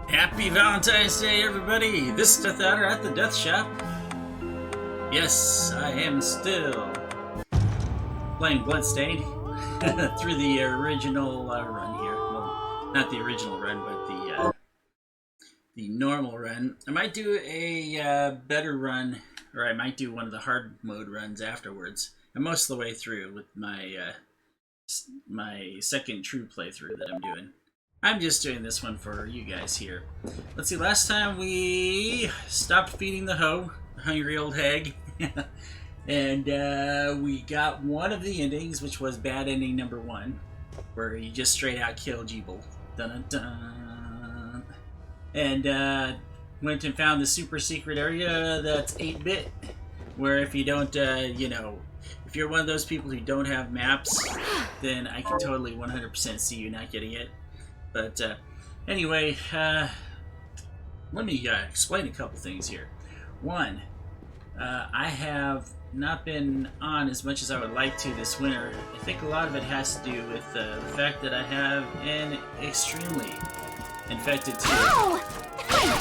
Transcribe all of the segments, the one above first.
Happy Valentine's Day, everybody! This is dethaddr at the Death Shop. Yes, I am still playing Bloodstained through the original run here. Well, not the original run, but the normal run. I might do a better run, or I might do one of the hard mode runs afterwards. I'm most of the way through with my my second true playthrough that I'm doing. I'm just doing this one for you guys here. Let's see, last time we stopped feeding the hungry old hag. And we got one of the endings, which was bad ending number 1, where you just straight out kill Jeeble. Dun dun dun. And went and found the super secret area that's 8-bit, where if you don't, if you're one of those people who don't have maps, then I can totally 100% see you not getting it. But anyway, let me explain a couple things here. One, I have not been on as much as I would like to this winter. I think a lot of it has to do with the fact that I have an extremely infected tooth.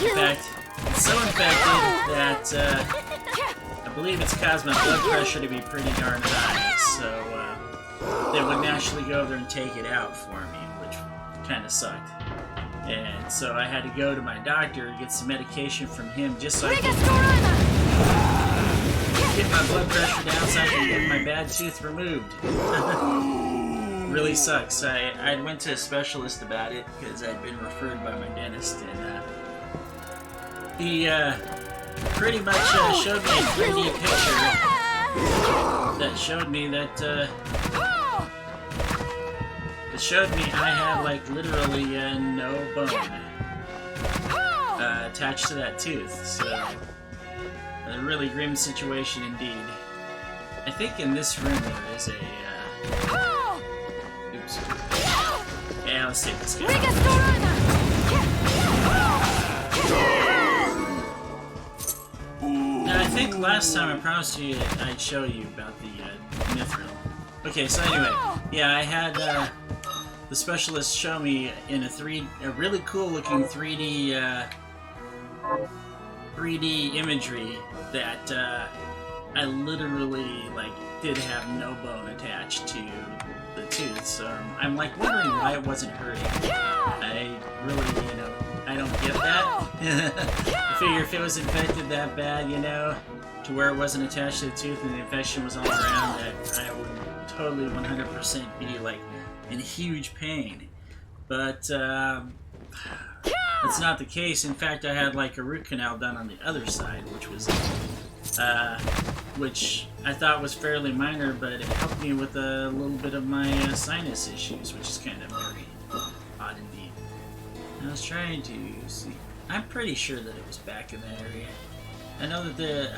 In fact, it's so infected that I believe it's caused my blood pressure to be pretty darn high. So they wouldn't actually go over there and take it out for me, which kind of sucked. And so I had to go to my doctor and get some medication from him just so I could get my blood pressure down so I can get my bad tooth removed. Really sucks. I went to a specialist about it because I'd been referred by my dentist, and he pretty much showed me a 3D picture that showed me that I have like literally no bone attached to that tooth. So a really grim situation indeed. I think in this room there is a oops. Yeah, let's take this guy. Now, I think last time I promised you I'd show you about the mithril. Okay, so anyway, yeah, I had the specialist show me in a really cool looking 3D imagery that I literally did have no bone attached to the tooth. So I'm like wondering why it wasn't hurting. I really, I don't get that. I figure if it was infected that bad, to where it wasn't attached to the tooth and the infection was all around, that I would totally 100% be in huge pain. But that's not the case. In fact, I had a root canal done on the other side, which I thought was fairly minor, but it helped me with a little bit of my sinus issues, which is kind of very odd indeed. I was trying to see. I'm pretty sure that it was back in that area. I know that the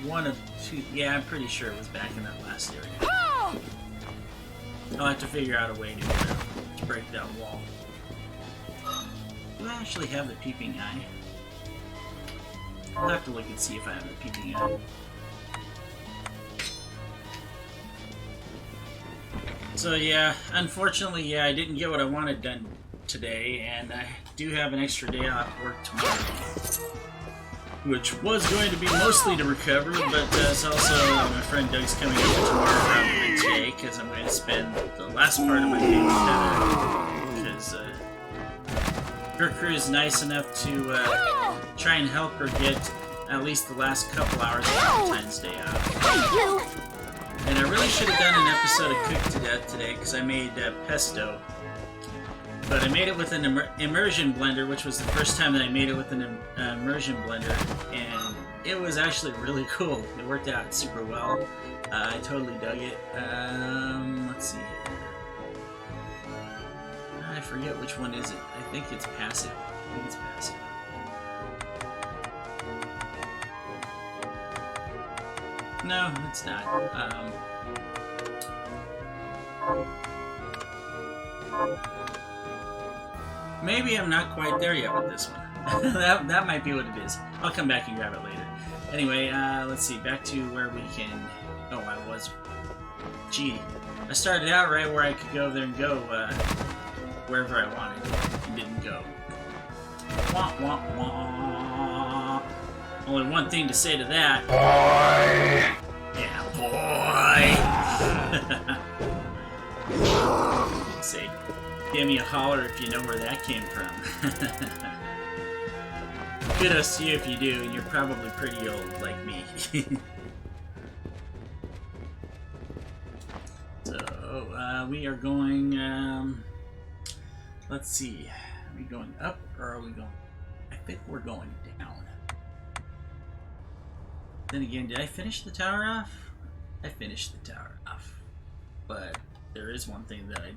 one of two. Yeah, I'm pretty sure it was back in that last area. I'll have to figure out a way to break that wall. Do I actually have the peeping eye? I'll have to look and see if I have the peeping eye. So yeah, unfortunately, yeah, I didn't get what I wanted done today, and I do have an extra day off work tomorrow, which was going to be mostly to recover, but it's also my friend Doug's coming over tomorrow rather than today, because I'm going to spend the last part of my day with Heather, because her crew is nice enough to try and help her get at least the last couple hours of Valentine's Day off. And I really should have done an episode of Cooked to Death today, because I made pesto. But I made it with an immersion blender, which was the first time that I made it with an immersion blender, and it was actually really cool. It worked out super well. I totally dug it. Let's see here. I forget which one is it. I think it's passive. I think it's passive. No, it's not. Maybe I'm not quite there yet with this one. that might be what it is. I'll come back and grab it later. Anyway, let's see. Back to where we can... Oh, I was... Gee. I started out right where I could go there and go wherever I wanted. And didn't go. Wah, wah, wah. Only one thing to say to that. Boy! Yeah, boy! Say, give me a holler if you know where that came from. Kudos to you if you do, and you're probably pretty old like me. So, we are going, let's see. Are we going up or are we going? I think we're going down. Then again, did I finish the tower off? I finished the tower off. But there is one thing that I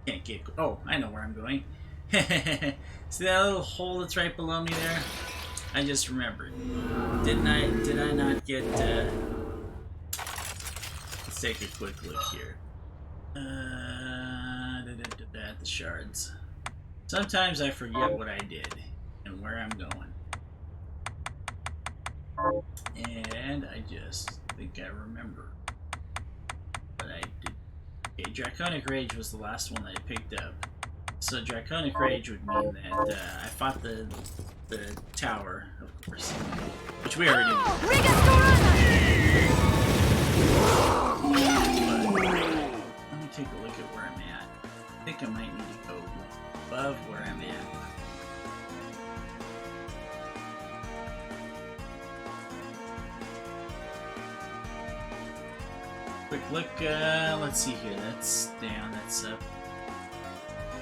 can't get. Oh, I know where I'm going. See that little hole that's right below me there? I just remembered. Did I not get, let's take a quick look here. The shards. Sometimes I forget what I did and where I'm going. And I just think I remember what I did. Okay, Draconic Rage was the last one that I picked up. So Draconic Rage would mean that I fought the tower, of course, which we already did. Let me take a look at where I'm at. I think I might need to go above where I'm at. Quick look, let's see here. That's down, that's up.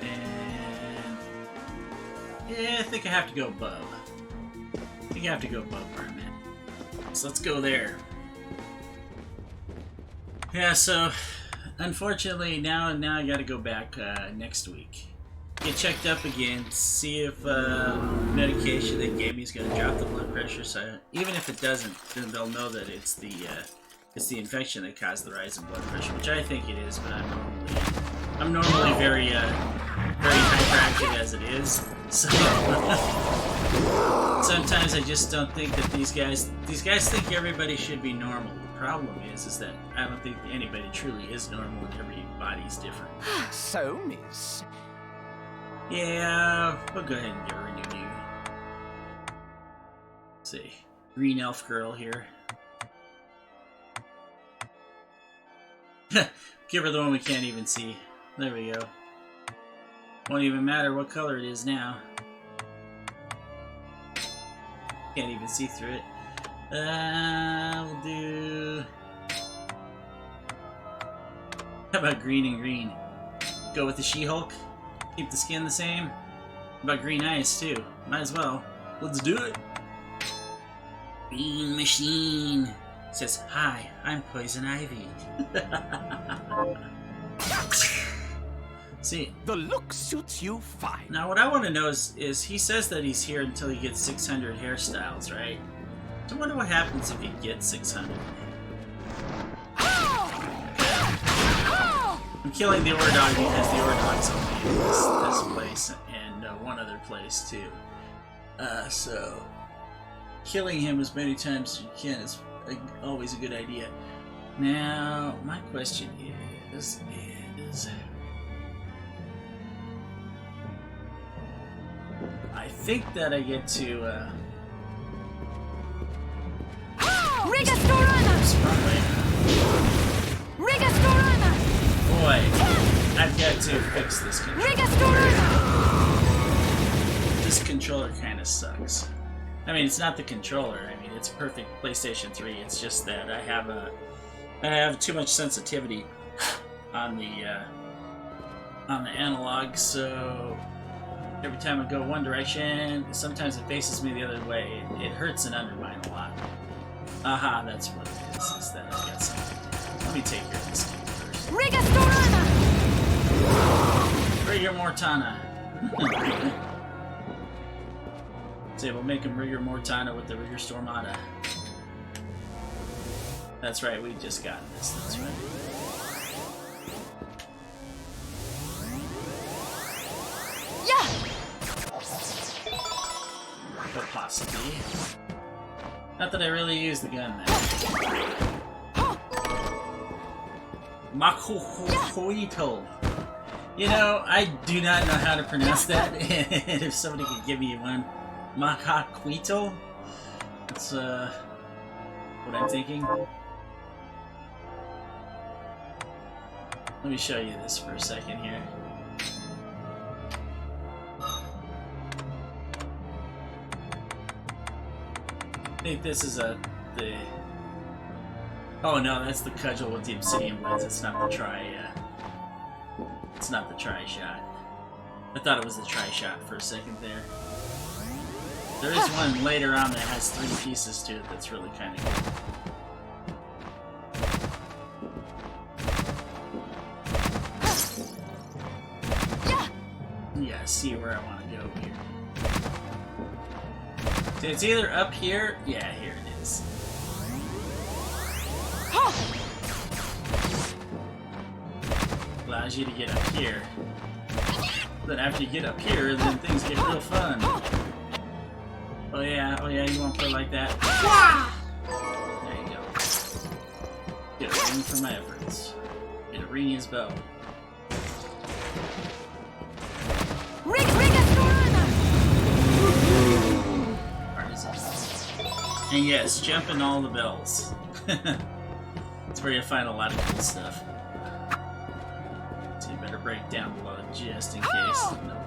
And yeah, I think I have to go above. I think I have to go above where I'm at. So let's go there. Yeah, so unfortunately now I gotta go back next week. Get checked up again, see if medication they gave me is gonna drop the blood pressure. So even if it doesn't, then they'll know that it's the infection that caused the rise in blood pressure, which I think it is. But I'm normally very hyperactive as it is. So sometimes I just don't think that these guys think everybody should be normal. The problem is that I don't think anybody truly is normal, and everybody's different. So, miss. Yeah, we'll go ahead and give her a new name. Let's see, green elf girl here. Give her the one we can't even see. There we go. Won't even matter what color it is now. Can't even see through it. We'll do... How about green and green? Go with the She-Hulk. Keep the skin the same. How about green eyes too? Might as well. Let's do it. Green Machine says, "Hi, I'm Poison Ivy." See, The look suits you fine. now what I want to know is he says that he's here until he gets 600 hairstyles, right? So I wonder what happens if he gets 600. I'm killing the Ore-Dog because the Ore-Dog's only in this place and one other place too. So killing him as many times as you can is always a good idea. Now, my question is I think that I get to boy, I've got to fix this controller. This controller kind of sucks. I mean, it's not the controller. I mean, it's a perfect PlayStation 3. It's just that I have too much sensitivity on the analog, so every time I go one direction, sometimes it faces me the other way. It hurts and undermine a lot. Aha, that's what it is. Is that I got something. Let me take care of this game first. Rigor Mortana. So we'll make him Rigor Mortana with the Rigor Stormata. That's right, we just got this. That's right. But possibly. Not that I really use the gun then. Makuhoito. You know, I do not know how to pronounce that. If somebody could give me one. Macaquito? That's what I'm thinking. Let me show you this for a second here. I think this is the... Oh no, that's the cudgel with the obsidian blades. It's not the it's not the tri-shot. I thought it was the tri-shot for a second there. There is one later on that has 3 pieces to it that's really kind of cool. Yeah, see where I want to go here. So it's either up here. Yeah, here it is. Allows you to get up here. Then after you get up here, then things get real fun. Oh yeah, you want to play like that? There you go. Get a ring for my efforts. Get a ring his bow. And yes, jumping all the bells. That's where you find a lot of cool stuff. So you better break down below just in case. No.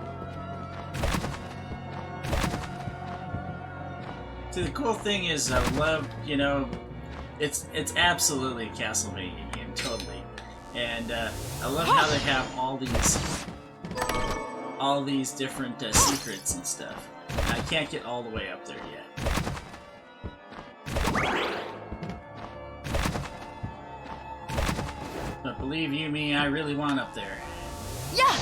See, the cool thing is, I love, you know, it's absolutely a Castlevania game, totally. And I love how they have all these different secrets and stuff. I can't get all the way up there yet. But believe you me, I really want up there. Yeah.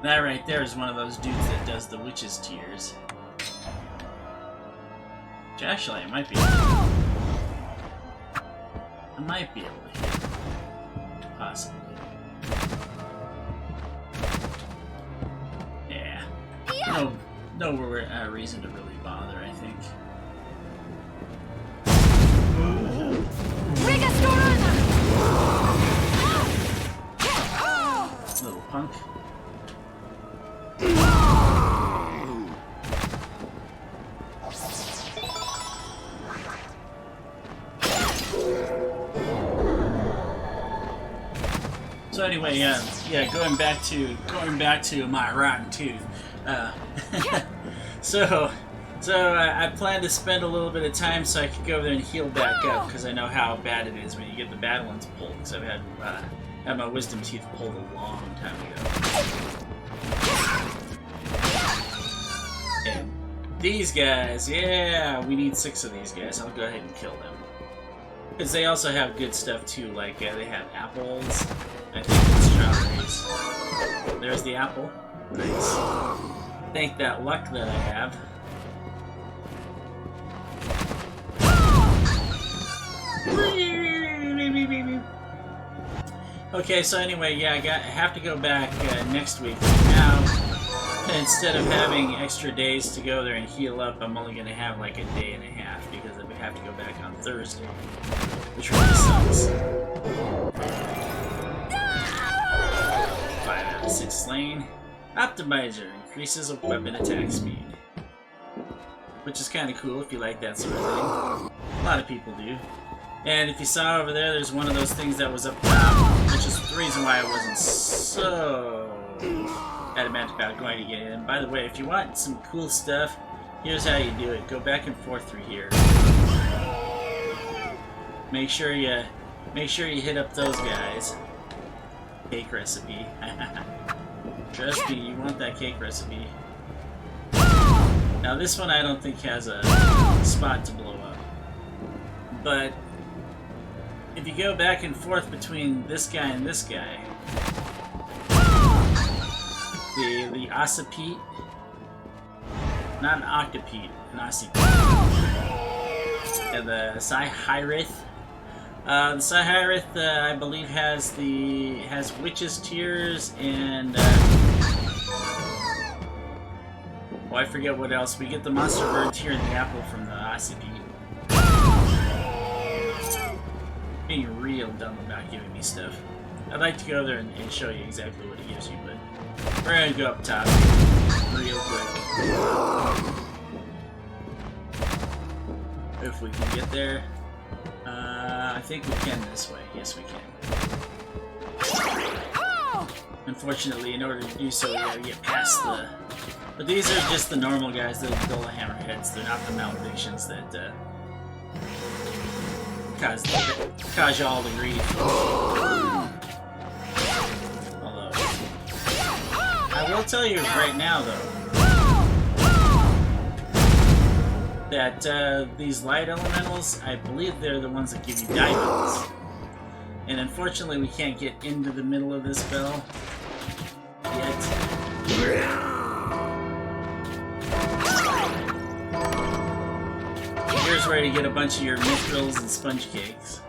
That right there is one of those dudes that does the witch's tears. Which actually, I might be able to hit. Possibly. Yeah. No reason to really bother, I think. Little punk. So anyway, yeah, going back to my rotten tooth. So I plan to spend a little bit of time so I could go there and heal back up, because I know how bad it is when you get the bad ones pulled. Because I've had my wisdom teeth pulled a long time ago. And these guys, yeah, we need 6 of these guys. I'll go ahead and kill them. Because they also have good stuff too, like they have apples. I think it's strawberries. There's the apple. Nice. Thank that luck that I have. Okay, so anyway, yeah, I have to go back next week. Now, instead of having extra days to go there and heal up, I'm only going to have like a day and a half, because I have to go back on Thursday, which really sucks. 5 out of 6 slain. Optimizer increases a weapon attack speed, which is kind of cool if you like that sort of thing. A lot of people do. And if you saw over there, there's one of those things that was up top, which is the reason why I wasn't so adamant about going to get it. And by the way, if you want some cool stuff, here's how you do it. Go back and forth through here. Make sure you hit up those guys. Cake recipe. Trust me, you want that cake recipe. Now this one I don't think has a spot to blow up. But if you go back and forth between this guy and this guy, the Occipede, not an Octopede, an Occipede, and the Psyhyrith. The Psyhyrith, I believe, has Witch's Tears and oh, I forget what else. We get the Monster Bird Tear and the apple from the Occipede. being real dumb about giving me stuff. I'd like to go there and show you exactly what it gives you, but we're gonna go up top real quick. If we can get there. I think we can this way. Yes, we can. Unfortunately, in order to do so, we gotta get past the... But these are just the normal guys, the dull hammerheads. They're not the maledictions that cause you all the grief. Although, I will tell you right now, though, that these light elementals, I believe they're the ones that give you diamonds. And unfortunately, we can't get into the middle of this bell yet. Here's where you get a bunch of your mithrils and sponge cakes.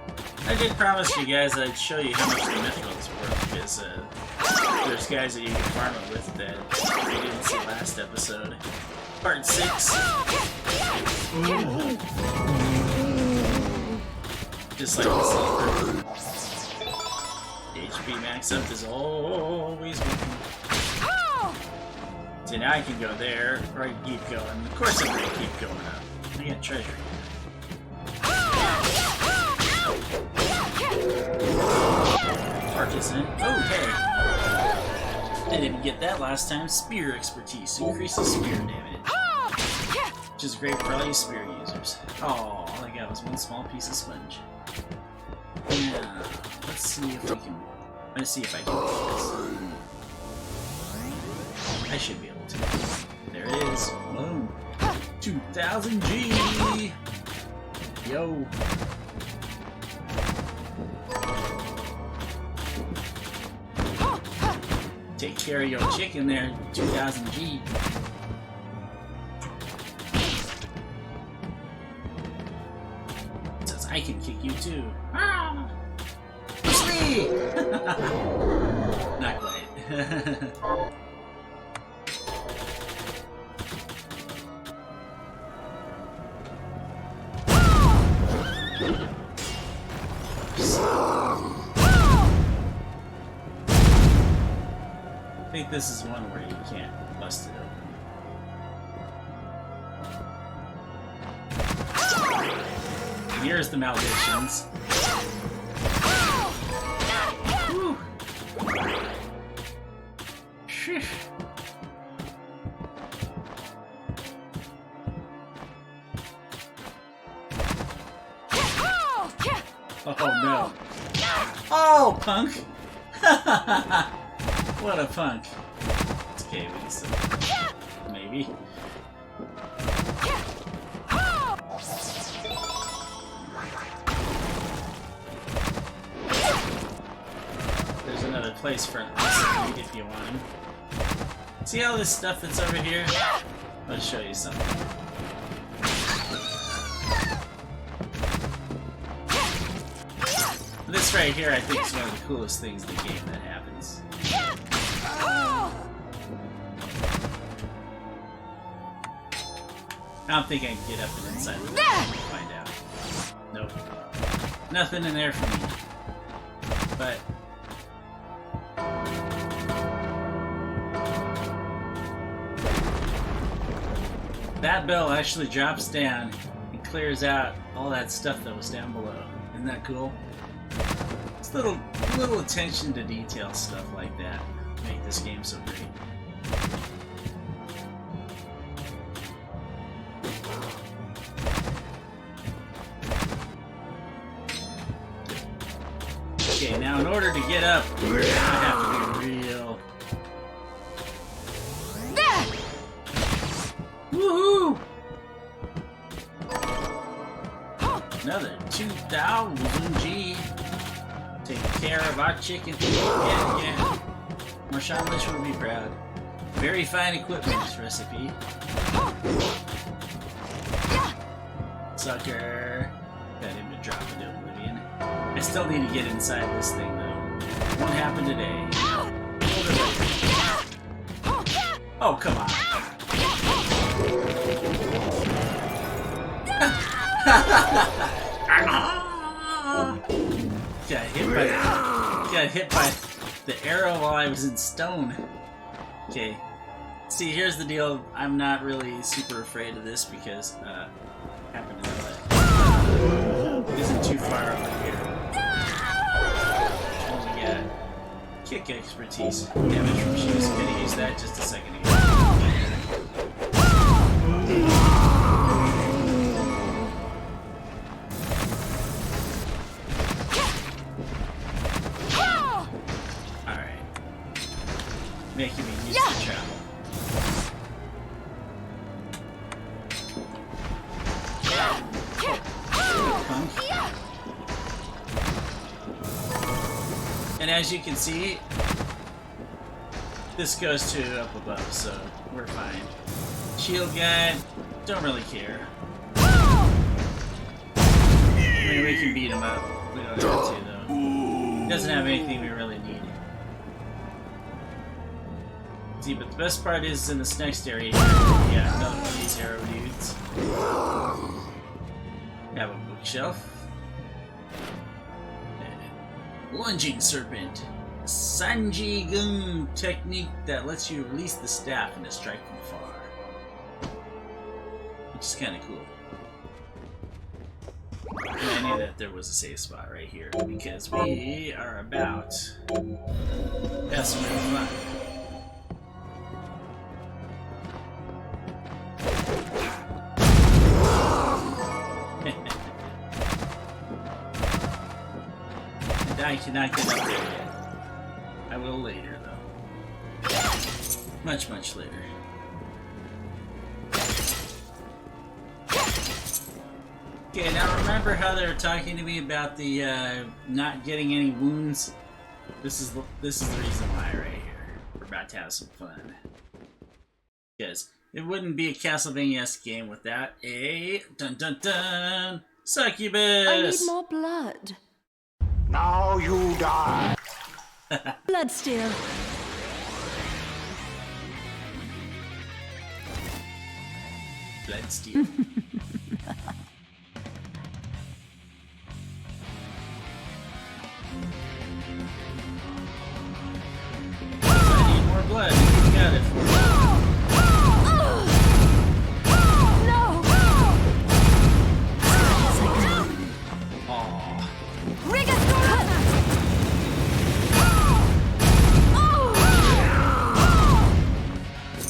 I did promise you guys I'd show you how much the mithrils worth, because there's guys that you can farm it with that you didn't see last episode. Part 6. Just like the sleeper. HP max up is always working. So now I can go there, or I can keep going. Of course I'm gonna keep going up. I got treasure. Partisan. Oh, hey! I didn't get that last time. Spear expertise increases spear damage, which is great for all you spear users. Oh, all I got was one small piece of sponge. Yeah, let's see if we can. Let's see if I can do this. I should be able to. There it is. Boom. 2000 G. Yo. Take care of your chicken there, 2000 G. It says I can kick you too. Ah! Push me! Not quite. I think this is one where you can't bust it open. Here's the maledictions. Whew. Sheesh. Oh no. Oh, punk! What a punk. It's okay, we can still... Maybe. There's another place for us if you want him. See all this stuff that's over here? I'll show you something. This right here, I think, is one of the coolest things in the game that happens. I don't think I can get up and inside the door and find out. Nope. Nothing in there for me. But... that bell actually drops down and clears out all that stuff that was down below. Isn't that cool? It's little attention to detail stuff like that make this game so great. Okay, now in order to get up, I have to be real. Woohoo! Another 2000 G. Taking care of our chicken. Yeah. Marshawn Lynch would be proud. Very fine equipment, this recipe. Sucker. Got him to drop into oblivion. I still need to get inside this thing, though. Won't happen today. Oh, come on. hit by the arrow while I was in stone. Okay. See, here's the deal. I'm not really super afraid of this because I happen to know that it isn't too far over here. Only got kick expertise damage from shoes. I'm gonna use that just a second ago. Alright. Making me use the travel. And as you can see, this goes to up above, so we're fine. Shield guy, don't really care. I mean, we can beat him up. We don't have to, though. He doesn't have anything we really need. See, but the best part is in this next area here. Yeah, another one of these arrow dudes. We have a bookshelf. Lunging Serpent. A Sanji Gun technique that lets you release the staff and strike from far. Which is kind of cool. And I knew that there was a safe spot right here because we are about to have some real fun. I cannot get up there yet. I will later, though. Much, much later. Okay, now remember how they were talking to me about the not getting any wounds? This is the reason why right here. We're about to have some fun. Because it wouldn't be a Castlevania-esque game without a dun-dun-dun succubus! I need more blood. Now you die. Bloodsteel. Bloodsteel. I need more blood. You got it for me.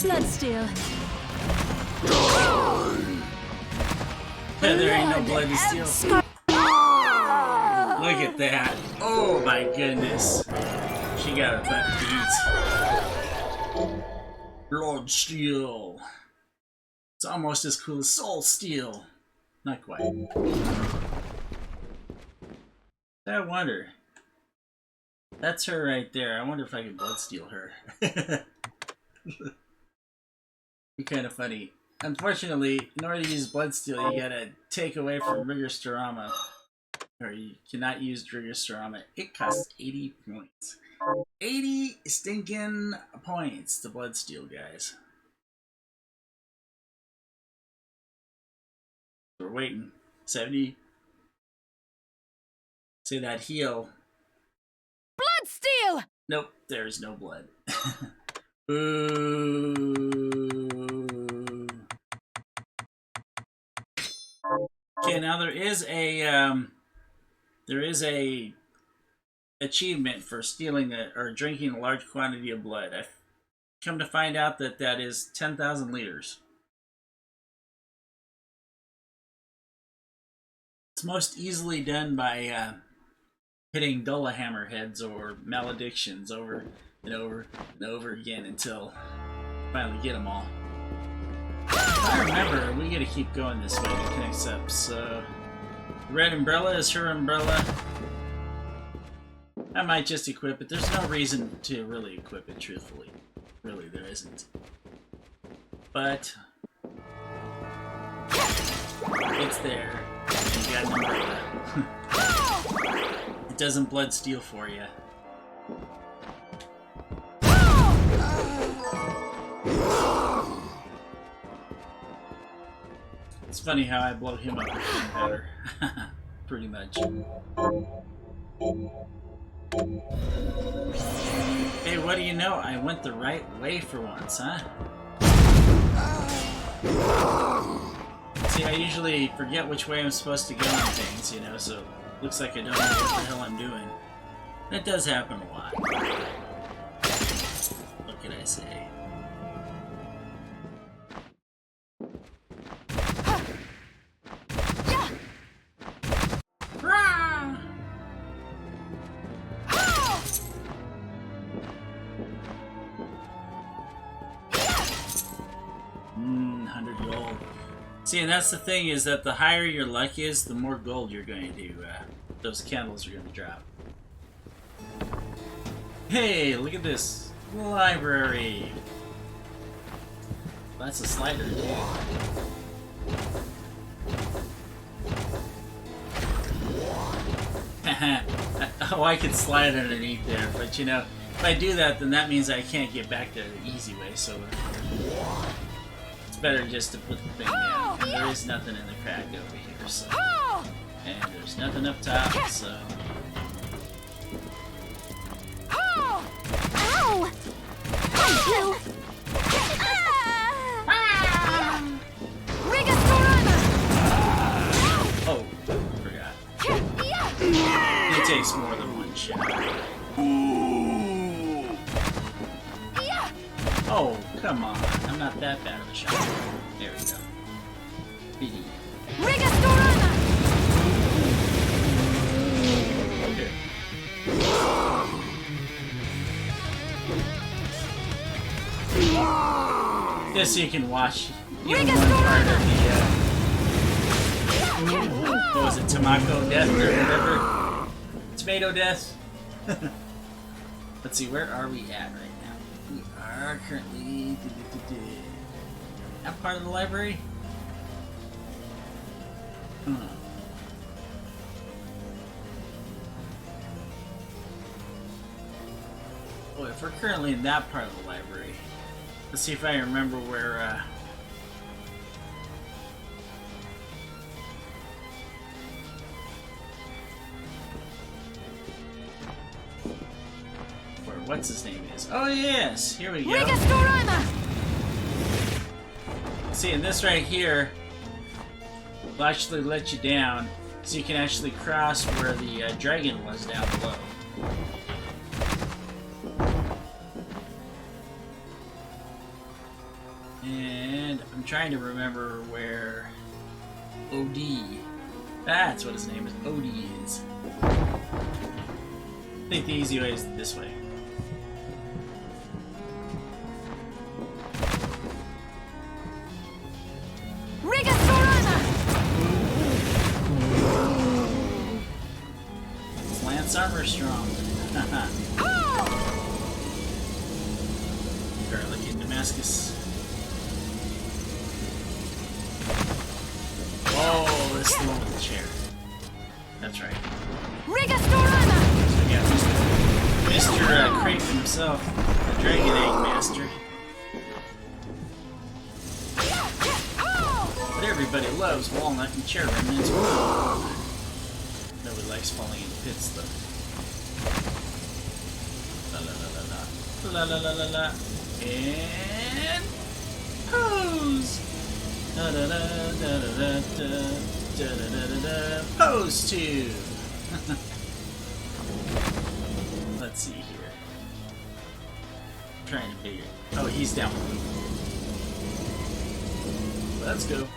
Bloodsteel. Yeah, there ain't no blood to steal. Look at that. Oh my goodness. She got her butt beat. Bloodsteel. It's almost as cool as Soul Steel. Not quite. I wonder. That's her right there. I wonder if I can bloodsteel her. Be kind of funny. Unfortunately, in order to use bloodsteel, you gotta take away from Rigor Storama. Or you cannot use Rigor Storama. It costs 80 points. 80 stinking points to bloodsteel, guys. We're waiting. 70. Say that heal. Bloodsteel! Nope, there's no blood. Boo. Okay, now there is a achievement for stealing or drinking a large quantity of blood. I've come to find out that that is 10,000 liters. It's most easily done by hitting Dulla Hammerheads or maledictions over and over and over again until finally get them all. If I remember, we gotta keep going this way to connect up. So, red umbrella is her umbrella. I might just equip it. There's no reason to really equip it, truthfully. Really, there isn't. But it's there. And you got an umbrella. It doesn't blood steal for you. It's funny how I blow him up better. Pretty much. Hey, what do you know? I went the right way for once, huh? See, I usually forget which way I'm supposed to go on things, you know, so it looks like I don't know what the hell I'm doing. That does happen a lot. What can I say? Rah! 100 gold. See, and that's the thing, is that the higher your luck is, the more gold you're going to, those candles are going to drop. Hey, look at this library. That's a slider, too. Oh, I could slide underneath there, but you know, if I do that, then that means I can't get back there the easy way, so it's better just to put the thing down. And there is nothing in the crack over here, so. And there's nothing up top, so. Ow! Thank you! Oh, forgot. It takes more than one shot. Oh, come on. I'm not that bad of a shot. There we go. BD. Okay. This you can watch even one part of the, what was it, Tomato Death or whatever? Tomato Death? Let's see, where are we at right now? We are currently... That part of the library? Well, if we're currently in that part of the library, let's see if I remember where, what's his name is. Oh yes, here we go. See, and this right here will actually let you down, so you can actually cross where the dragon was down below. And I'm trying to remember where OD. That's what his name is. OD is. I think the easy way is this way. Lance armor strong. Garlic in Damascus. Oh, this is the one with the chair. That's right. So yeah, Mr. Creighton himself, the Dragon Egg Master. But everybody loves walnut and chair remnants. Nobody likes falling into pits, though. La la la la la. La la la la la. And... pose! Da da da da da da da da da da da. Pose 2! Let's see here. I'm trying to figure. Oh, he's down below. Let's go.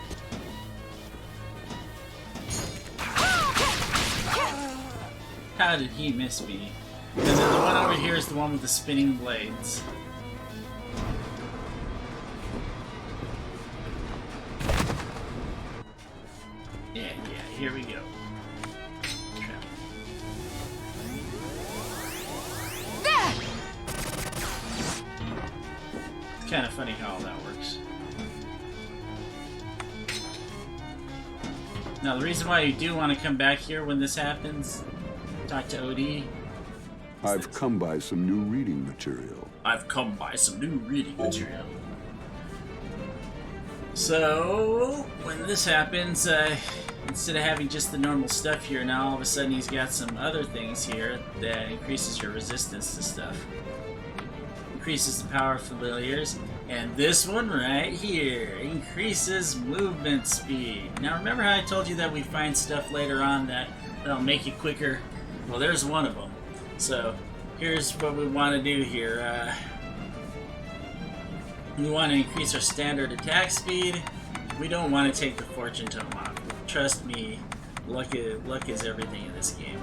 How did he miss me? And then the one over here is the one with the spinning blades. Yeah, here we go. It's kind of funny how all that works. Now, the reason why you do want to come back here when this happens, talk to OD. I've come by some new reading material. So, when this happens, instead of having just the normal stuff here, now all of a sudden he's got some other things here that increases your resistance to stuff. Increases the power of familiars. And this one right here increases movement speed. Now remember how I told you that we find stuff later on that'll make you quicker? Well, there's one of them. So here's what we want to do here. We want to increase our standard attack speed. We don't want to take the fortune tome off. Trust me, luck is everything in this game.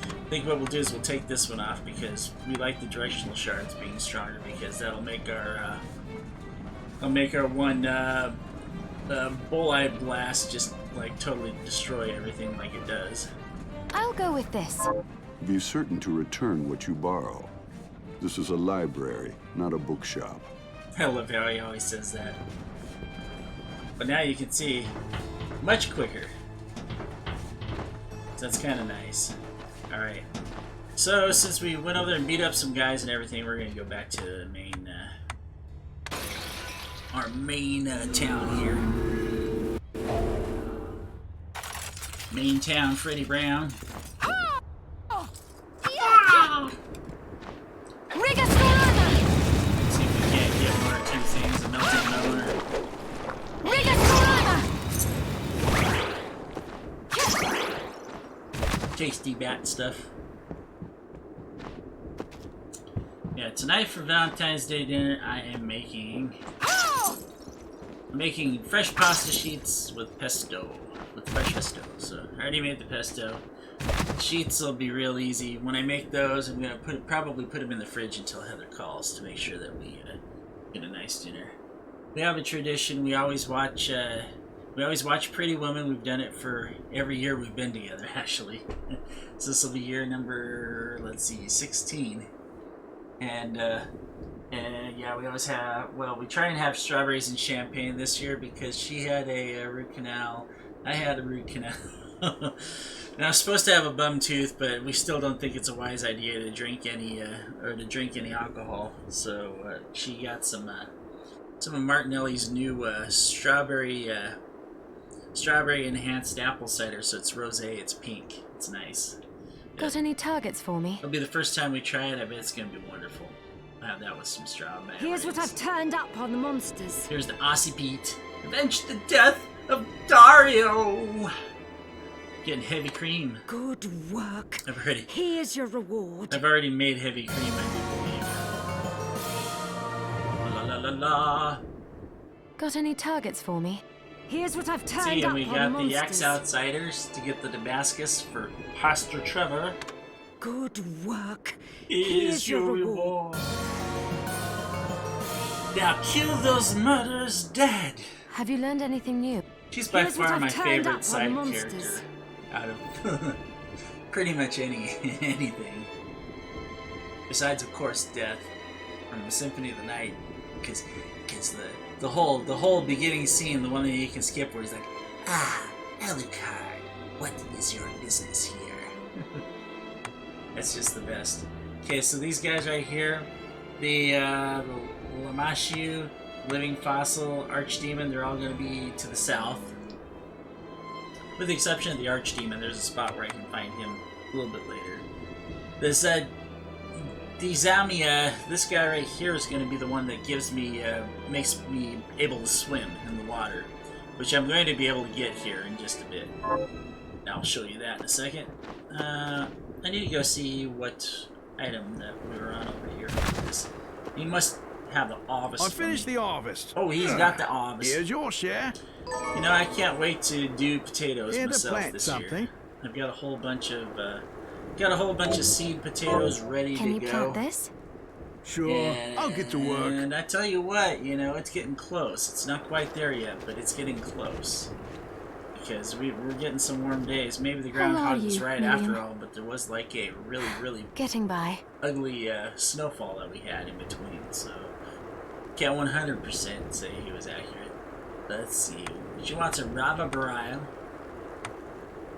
I think what we'll do is we'll take this one off because we like the directional shards being stronger, because that'll make our one bull-eye blast just like totally destroy everything like it does. I'll go with this. Be certain to return what you borrow. This is a library, not a bookshop. I love how he always says that. But now you can see much quicker. So that's kind of nice. Alright. So, since we went over there and beat up some guys and everything, we're going to go back to the main, our main town here. Main town, Freddy Brown. See if we can't get one or two things, a melting motor. Tasty bat stuff. Yeah, tonight for Valentine's Day dinner, I am making fresh pasta sheets with pesto, with fresh pesto. So I already made the pesto. Sheets will be real easy. When I make those, I'm gonna probably put them in the fridge until Heather calls to make sure that we get a nice dinner. We have a tradition. We always watch Pretty Woman. We've done it for every year we've been together, actually. So this will be year number, let's see, 16. And yeah, we always have, well, we try and have strawberries and champagne this year because she had a root canal. I had a root canal. Now, I was supposed to have a bum tooth, but we still don't think it's a wise idea to drink any alcohol. So she got some of Martinelli's new strawberry enhanced apple cider. So it's rosé, it's pink, it's nice. Got any targets for me? It'll be the first time we try it. I bet it's gonna be wonderful. I'll have that with some strawberries. Here's what I've turned up on the monsters. Here's the Aussie Pete. Avenge the death of Dario. Getting heavy cream. Good work. Here's your reward. I've already made heavy cream, I do believe. La la la la. Got any targets for me? Here's what I've turned See, up and we on got the the monsters. ex-outsiders to get the Damascus for Pastor Trevor. Good work. Here's your reward. Now kill those murderers dead. Have you learned anything new? She's by Here's what far I've my turned favorite up side on monsters. character out of pretty much anything. Besides, of course, Death from Symphony of the Night, because the whole beginning scene, the one that you can skip, where he's like, Alucard, what is your business here? That's just the best. Okay, so these guys right here, the Lamashu, Living Fossil, Archdemon, they're all going to be to the south. With the exception of the Archdemon, there's a spot where I can find him a little bit later. This Dizamia, this guy right here is going to be the one that gives me, makes me able to swim in the water, which I'm going to be able to get here in just a bit. I'll show you that in a second. I need to go see what item that we were on over here. He must have the harvest. I finished the harvest. Oh, he's got the harvest. Here's your share. You know, I can't wait to do potatoes Here to myself plant this something. year. I've got a whole bunch of seed potatoes ready Can to you go. plant this? Sure, I'll get to work. And I tell you what, you know, it's getting close. It's not quite there yet, but it's getting close. Because we're getting some warm days. Maybe the groundhog was right after all, but there was like a really Getting by. ugly snowfall that we had in between, so can't 100% say he was accurate. Let's see. Did you want some Rava Barial?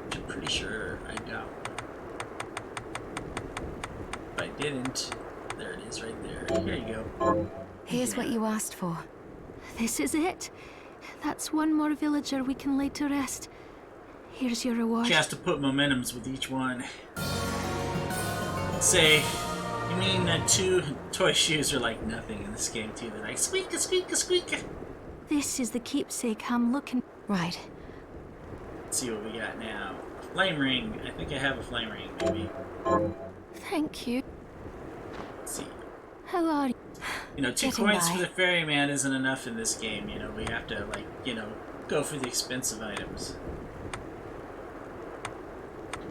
Which I'm pretty sure I got one. If I didn't, there it is right there. Here you go. Here's what you asked for. This is it. That's one more villager we can lay to rest. Here's your reward. She has to put momentums with each one. Say, you mean that 2 toy shoes are like nothing in this game too? They're like squeak a squeak a squeak. This is the keepsake I'm looking. Right. Let's see what we got now. Flame ring. I think I have a flame ring, maybe. Thank you. Let's see. How are you? You know, 2 Getting coins by. for the ferryman isn't enough in this game. You know, we have to, like, you know, go for the expensive items.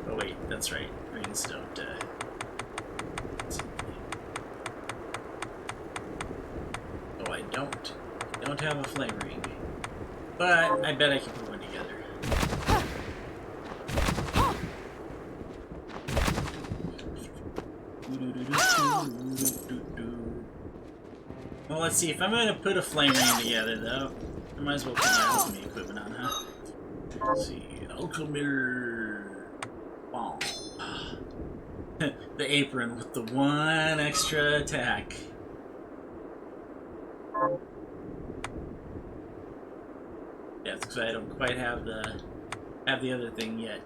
Oh wait, that's right. Rings don't. Oh, I don't. I don't have a flame ring, but I bet I can put one together. Well, let's see. If I'm gonna put a flame ring together, though, I might as well put my alchemy equipment on, huh? Let's see. Alchemy. Wow. The apron with the 1 extra attack. Yeah, it's because I don't quite have the other thing yet.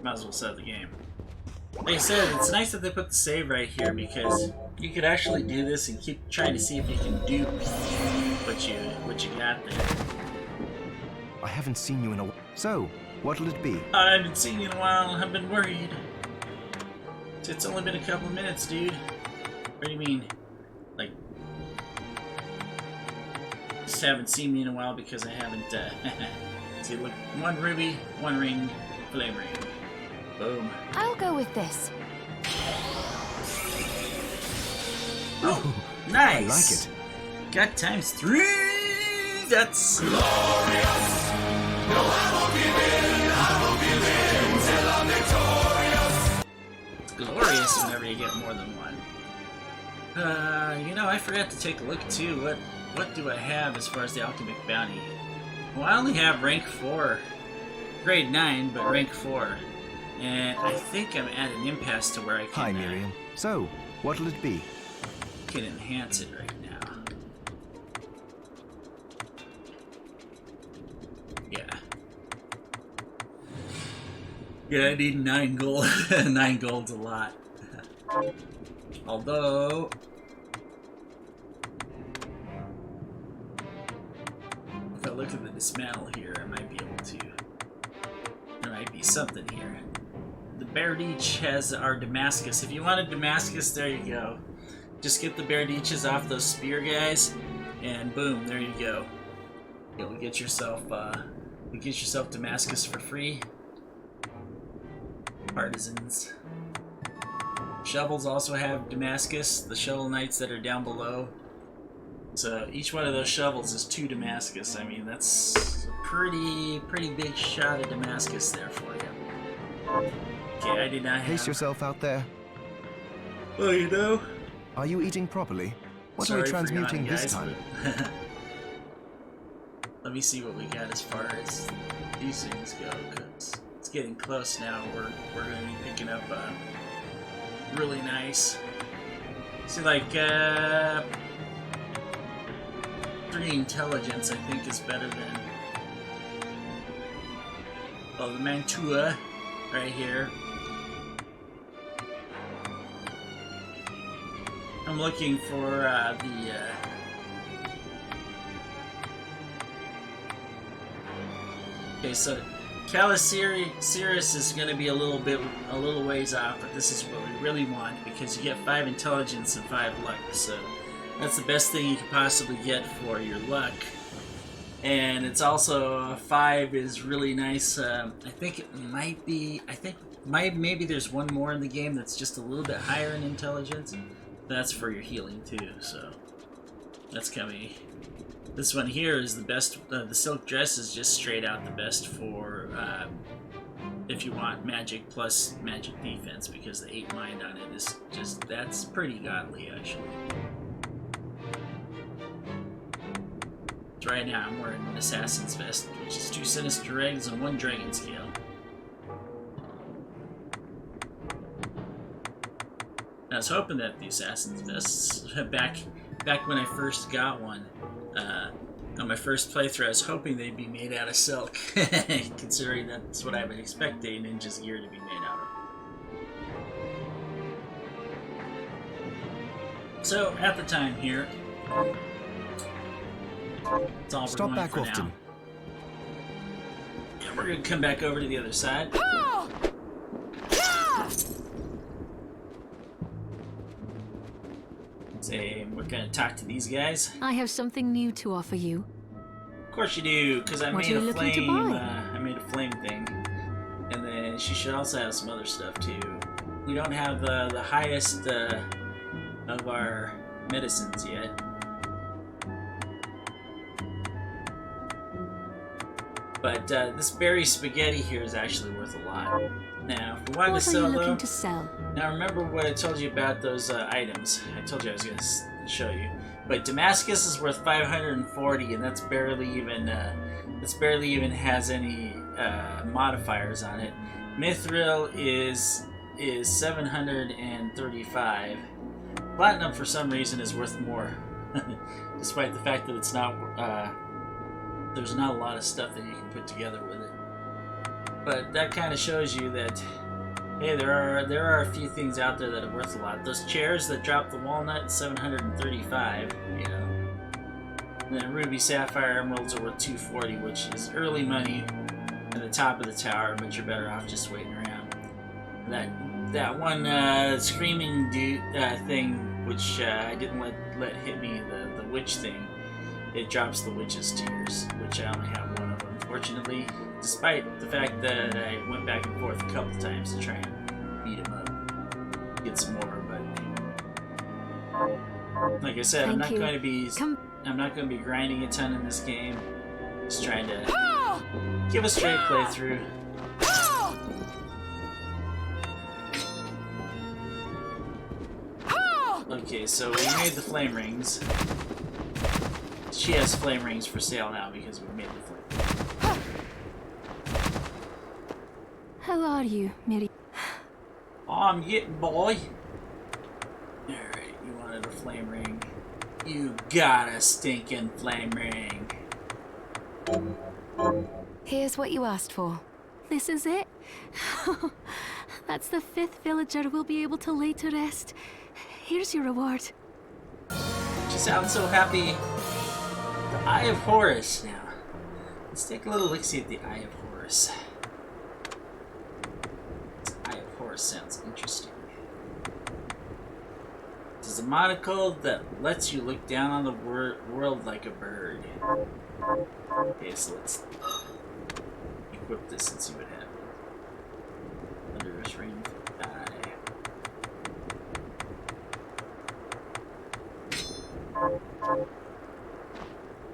Might as well set the game. Like I said, it's nice that they put the save right here because you could actually do this and keep trying to see if you can dupe what you got there. I haven't seen you in a while. So, what'll it be? I haven't seen you in a while. I've been worried. It's only been a couple of minutes, dude. What do you mean? Like, just haven't seen me in a while because I haven't. See, look, 1 ruby, 1 ring, flame ring. Boom. I'll go with this. Oh, nice. I like it. Got ×3. That's glorious. No, I won't give in. I won't give in till I'm victorious. It's glorious whenever you get more than 1. You know, I forgot to take a look too. What do I have as far as the alchemic bounty? Well, I only have rank 4, grade 9, but rank 4. And I think I'm at an impasse to where I can, Hi, Miriam. So, what'll it be? Can enhance it right now. Yeah. Yeah, I need 9 gold. 9 gold's a lot. Although... if I look at the dismantle here, I might be able to... there might be something here. The Berdiche has our Damascus. If you wanted Damascus, there you go. Just get the Berdiches off those spear guys, and boom, there you go. You'll get yourself Damascus for free. Partisans. Shovels also have Damascus. The Shovel Knights that are down below. So each one of those shovels is 2 Damascus. I mean, that's a pretty big shot of Damascus there for you. Okay, I did not have... Pace yourself out there. Oh, you know? Are you eating properly? What Sorry are we for transmuting yawning, this guys, time? but- Let me see what we got as far as these things go, because it's getting close now. We're going to be picking up really nice. See, like 3 intelligence, I think, is better than... oh, the Mantua right here. I'm looking for the okay, so Calicyrus is going to be a little ways off, but this is what we really want because you get 5 intelligence and 5 luck, so that's the best thing you could possibly get for your luck. And it's also 5 is really nice. I think it might be. Maybe there's one more in the game that's just a little bit higher in intelligence. That's for your healing too. So that's coming. This one here is the best. The silk dress is just straight out the best for if you want magic plus magic defense, because the 8 mind on it is just, that's pretty godly actually. So right now I'm wearing an assassin's vest, which is 2 sinister eggs and 1 dragon scale. I was hoping that the assassin's vests back when I first got one, On my first playthrough, I was hoping they'd be made out of silk, considering that's what I would expect a ninja's gear to be made out of. So, at the time here, that's all Stop we're going back for often. now. And we're going to come back over to the other side. Say, we're going to talk to these guys. I have something new to offer you. Of course you do, because I What made are a you looking to flame. buy? I made a flame thing, and then she should also have some other stuff too. We don't have the highest of our medicines yet. But this berry spaghetti here is actually worth a lot. Now, if we wanted What to are you sell looking though, to sell? now remember what I told you about those items. I told you I was going to show you. But Damascus is worth 540, and that's barely even has any modifiers on it. Mithril is 735. Platinum, for some reason, is worth more, despite the fact that it's not. There's not a lot of stuff that you can put together with it. But that kind of shows you that, hey, there are a few things out there that are worth a lot. Those chairs that drop the walnut, 735, you know. And then ruby, sapphire, emeralds are worth 240, which is early money at the top of the tower, but you're better off just waiting around. That one screaming dude thing, which I didn't let hit me, the witch thing. It drops the witch's tears, which I only have one of, unfortunately, despite the fact that I went back and forth a couple times to try and beat him up, get some more. But like I said, I'm not going to be grinding a ton in this game. Just trying to give a straight playthrough. Okay, so we made the flame rings. She has flame rings for sale now because we made the flame. How are you, Mary? I'm getting, boy. Alright, you wanted a flame ring. You got a stinking flame ring. Here's what you asked for. This is it? That's the 5th villager we'll be able to lay to rest. Here's your reward. She sounds so happy. The Eye of Horus now. Let's take a little look-see at the Eye of Horus. The Eye of Horus sounds interesting. It's a monocle that lets you look down on the world like a bird. Okay, so let's equip this and see what happens. Thunderous rain for the eye.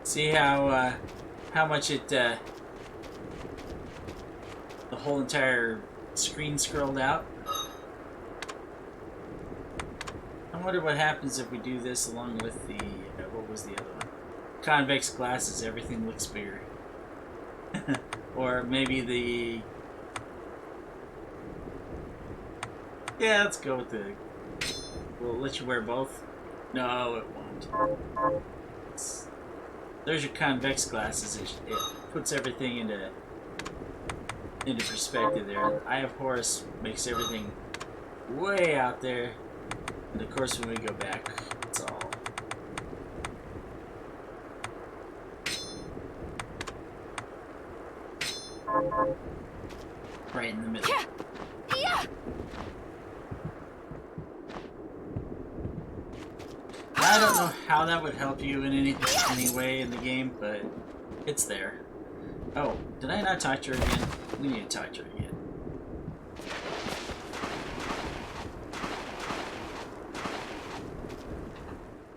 See how much it the whole entire screen scrolled out? I wonder what happens if we do this along with the what was the other one? Convex glasses, everything looks bigger. Or maybe the... Yeah, let's go with the... Will it let you wear both? No, it won't. There's your convex glasses. It puts everything into perspective there. Eye of Horus makes everything way out there. And of course when we go back, it's all... right in the middle. Yeah. I don't know how that would help you in any way in the game, but it's there. Oh, did I not talk to her again? We need to talk to her again.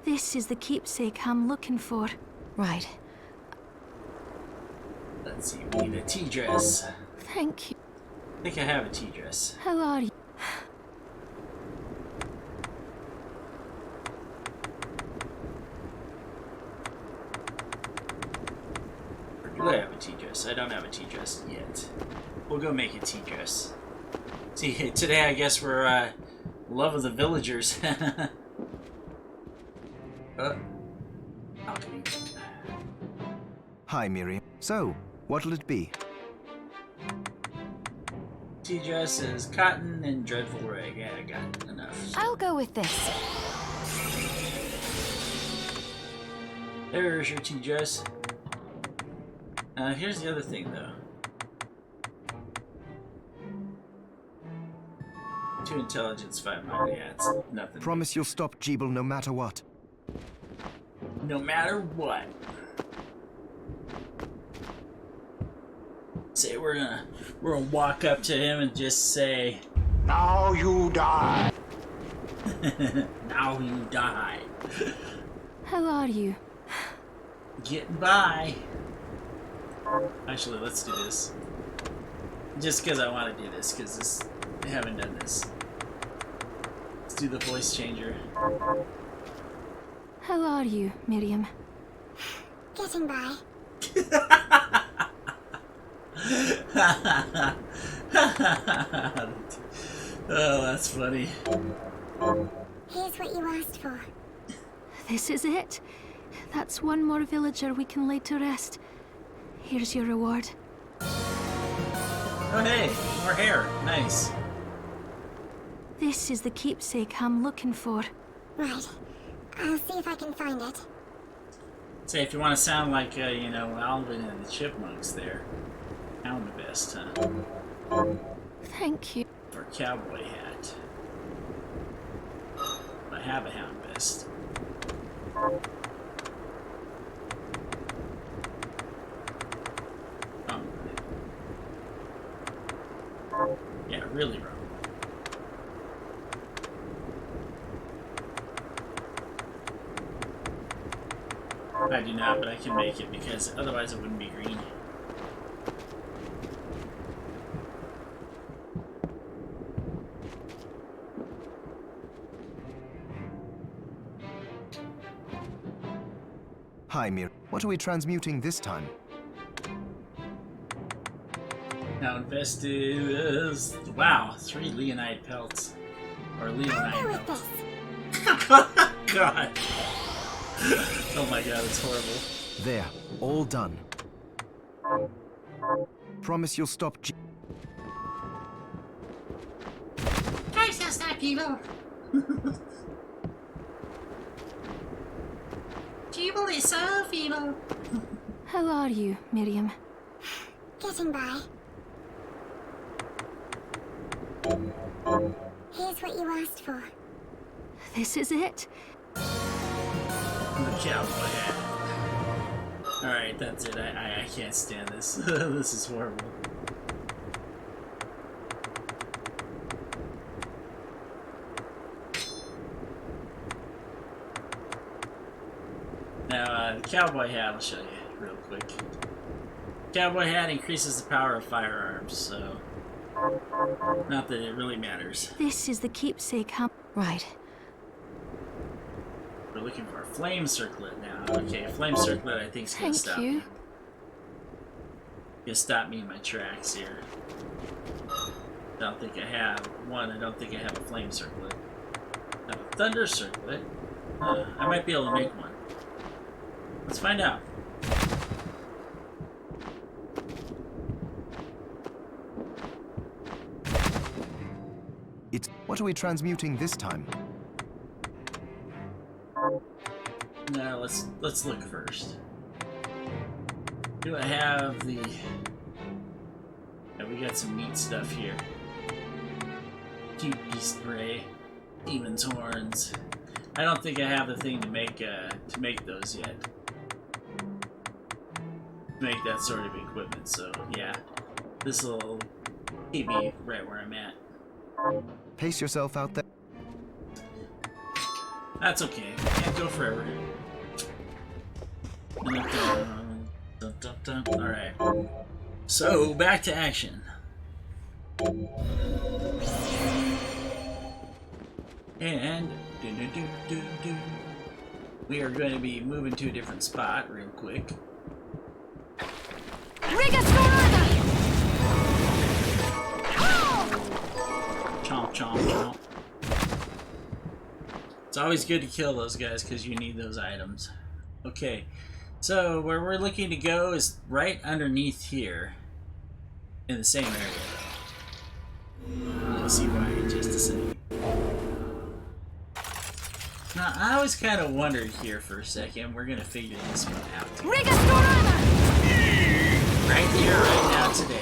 This is the keepsake I'm looking for. Right. Let's see, we need a tea dress. Thank you. I think I have a tea dress. How are you? Or do I have a tea dress? I don't have a tea dress yet. We'll go make a tea dress. See, today I guess we're love of the villagers. Alchemy. Hi, Miriam. So, what'll it be? Tea dress is cotton and dreadful rag. Yeah, I got enough. I'll go with this. There's your tea dress. Here's the other thing, though. 2 intelligence, 5 mind. Yeah, it's nothing. Promise you'll stop Jeeble no matter what. No matter what. Say we're gonna walk up to him and just say, Now you die. now you die. How are you? Getting by. Actually, let's do this. Just because I want to do this, because I haven't done this. Let's do the voice changer. How are you, Miriam? Getting by. Oh, that's funny. Here's what you asked for. This is it. That's one more villager we can lay to rest. Here's your reward. Oh, hey, more hair. Nice. This is the keepsake I'm looking for. Right. I'll see if I can find it. Say, if you want to sound like, you know, Alvin and the Chipmunks there. Hound vest, huh? Thank you. Or cowboy hat. I have a hound vest. Yeah, really wrong. I do not, but I can make it because otherwise it wouldn't be green. Hi, Mir. What are we transmuting this time? Now invested is wow, 3 Leonide pelts. Or I'll go Leonide with pelts. this. God. Oh my god, it's horrible. There. All done. Promise you'll stop Guys, that's not people. People is so feeble. How are you, Miriam? Getting by. Here's what you asked for. This is it. The cowboy hat. Alright, that's it. I can't stand this. This is horrible. Now, the cowboy hat, I'll show you real quick. Cowboy hat increases the power of firearms, so... Not that it really matters. This is the keepsake Right. We're looking for a flame circlet now. Okay, a flame circlet I think is gonna stop Thank you. me. Gonna stop me in my tracks here. I don't think I have one. I don't think I have a flame circlet. I have a thunder circlet. I might be able to make one. Let's find out. What are we transmuting this time? No, let's look first. Do I have the... Yeah, we got some neat stuff here. Cute beast spray, demon's horns. I don't think I have the thing to make those yet. Make that sort of equipment, so yeah. This will keep me right where I'm at. Pace yourself out there. That's okay. Can't go forever. Alright. So, back to action. And we are going to be moving to a different spot real quick. Chomp, chomp, chomp. It's always good to kill those guys because you need those items. Okay, So where we're looking to go is right underneath here, in the same area though. You'll see why in just a second. Now I always kind of wondered here for a second. We're gonna figure this one out. Right here, right now, today.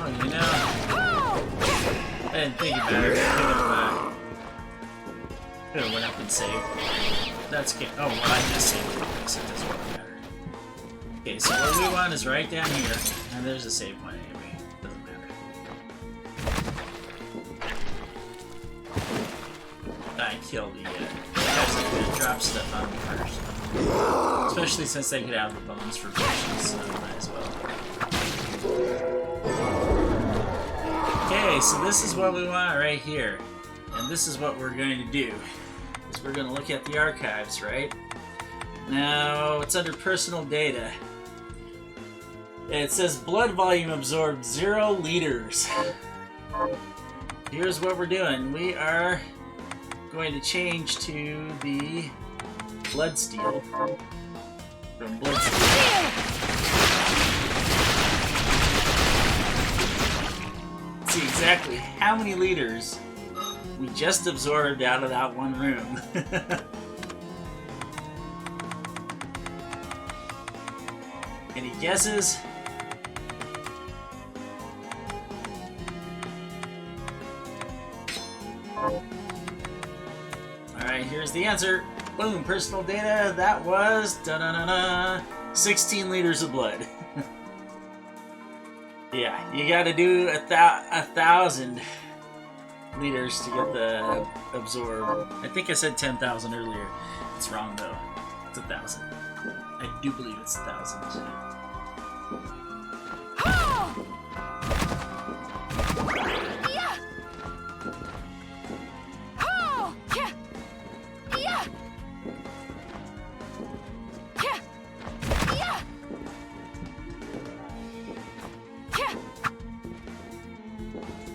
Oh, you know, I didn't think about it. Could have went up and saved. That's good. Oh, well, I just saved it, so it doesn't really matter. Okay, so what we want is right down here, and there's a save point anyway. Doesn't matter. I killed the guys that could drop stuff on me first. Especially since they could have the bones for potions, so might as well. Okay, so this is what we want right here. And this is what we're going to do. Is we're going to look at the archives, right? Now, it's under personal data. It says blood volume absorbed 0 liters. Here's what we're doing. We are going to change to the Bloodsteel. From Bloodsteel. See exactly how many liters we just absorbed out of that one room. Any guesses? Alright, here's the answer. Boom, personal data. That was 16 liters of blood. Yeah, you gotta do 1,000 liters to get the absorb. I think I said 10,000 earlier. It's wrong though. It's 1,000. I do believe it's 1,000.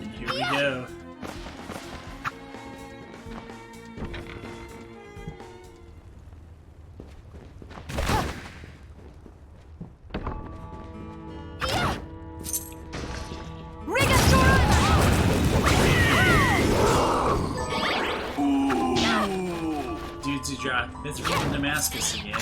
And here we go. Dudes who drop Mithril from Damascus again.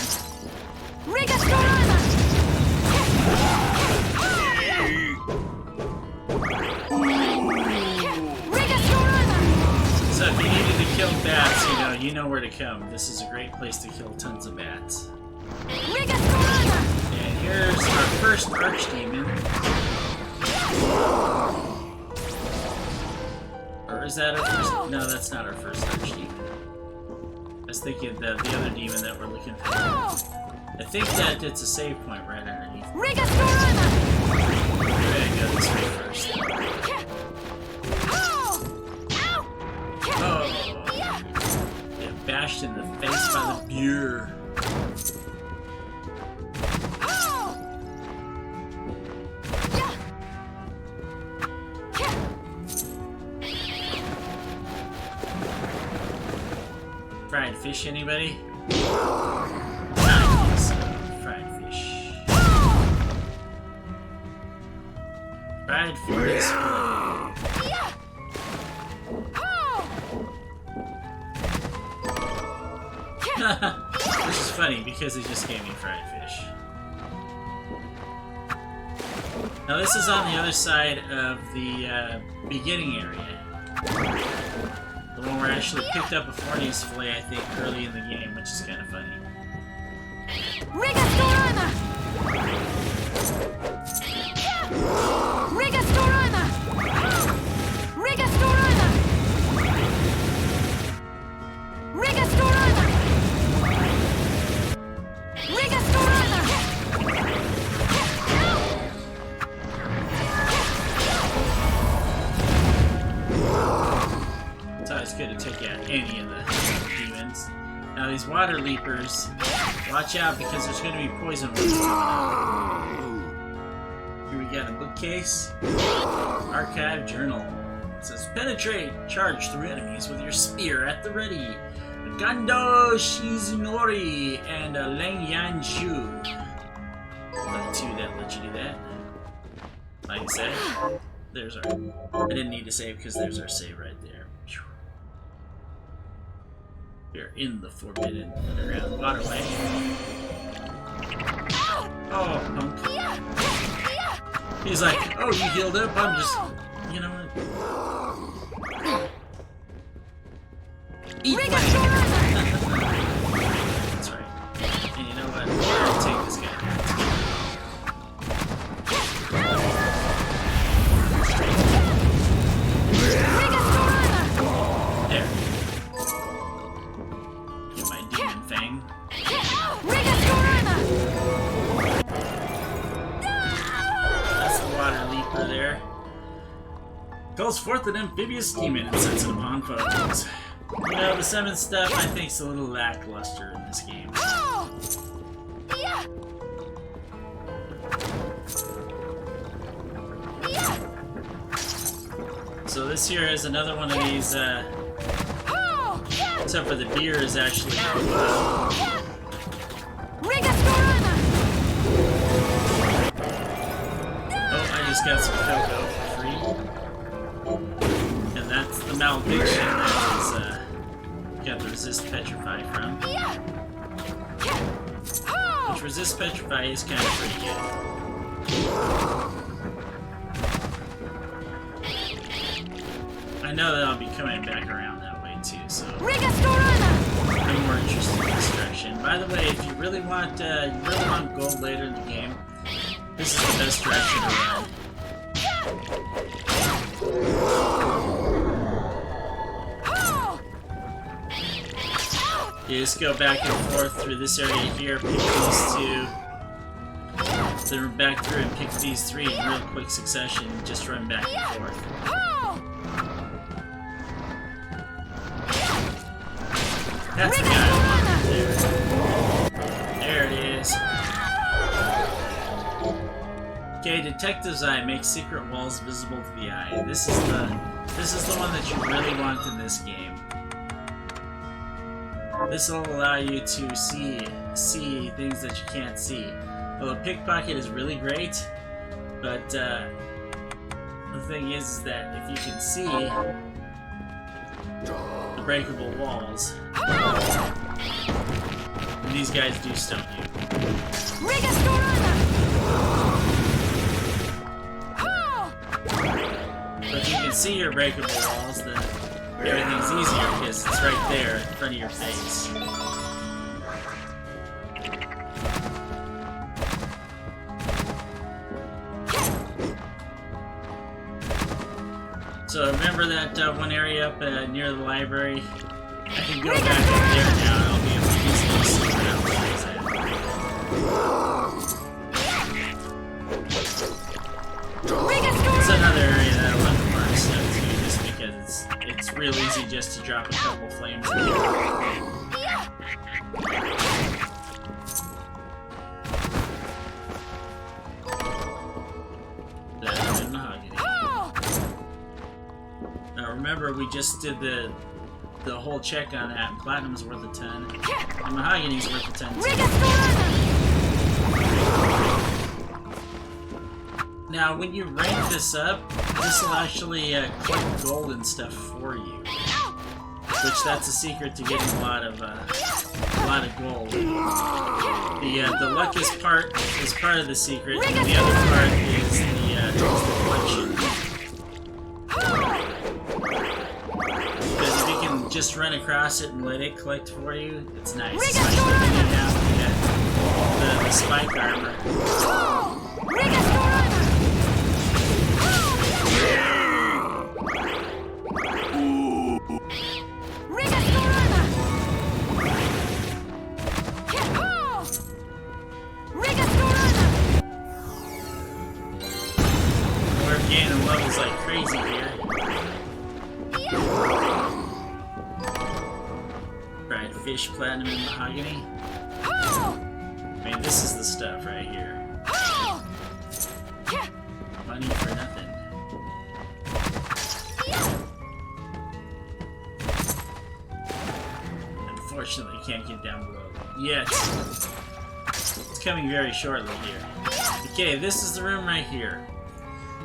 So if you needed to kill bats, you know where to come. This is a great place to kill tons of bats. And here's our first archdemon. Or is that our first? No, that's not our first archdemon. I was thinking the other demon that we're looking for. I think that it's a save point right underneath. We're gonna go this way first. Oh! Get bashed in the face by the beer. Fried fish, anybody? Nice. Fried fish. Fried fish. Which is funny because he just gave me fried fish. Now this is on the other side of the beginning area. The one where I actually picked up a Forney's fillet, I think, early in the game, which is kind of funny. It's good to take out any of the demons. Now these water leapers, watch out because there's going to be poison ones coming up. we got a bookcase. Archive journal. It says, penetrate. Charge through enemies with your spear at the ready. Gando Shizunori and Leng Yanju. The two that let you do that. Like I said, there's our... I didn't need to save because there's our save right there. We're in the forbidden underground waterway. Oh, punk. He's like, oh, you healed up? I'm just... You know what? Eat That's right. And you know what? We're gonna take this guy. There. Get my demon fang. That's the water leaper there. Calls forth an amphibious demon and sets it upon foes. You know, the 7th stuff I think is a little lackluster in this game. So this here is another one of these, except for the beer is actually, oh, I just got some cocoa for free. And that's the malediction that is, got the resist petrify from. Which resist petrify is kind of pretty good. I know that I'll be coming back around that way too, so I'm more interested in destruction. By the way, if you really want gold later in the game, this is the best direction to run. You just go back and forth through this area here, pick these two, then back through and pick these three in real quick succession, just run back and forth. That's the guy I wanted there. There it is. Okay, Detective's Eye makes secret walls visible to the eye. This is the one that you really want in this game. This will allow you to see things that you can't see. Although pickpocket is really great, but the thing is that if you can see the breakable walls, these guys do stun you. But if you can see your breakable walls, then everything's easier because it's right there in front of your face. So remember that one area up near the library? I can go back up there now and I'll be able to easily see what outlaws I have. It's another area that I want to mark stuff too, just because it's real easy just to drop a couple flames in here. That's good mahogany. Now remember, we just did the whole check on that, and platinum's worth a ton. And mahogany's worth a ton too. Now, when you rank this up, this will actually collect gold and stuff for you. Which that's a secret to getting a lot of gold. The luckiest part is part of the secret, and the other part is the collection. Because if you can just run across it and let it collect for you, it's nice. Especially when you have the spike armor. We're gaining levels like crazy here. Right, fish, platinum, and mahogany. I mean, this is the stuff right here. money for nothing. Unfortunately, you can't get down below yet. It's coming very shortly here. Okay, this is the room right here.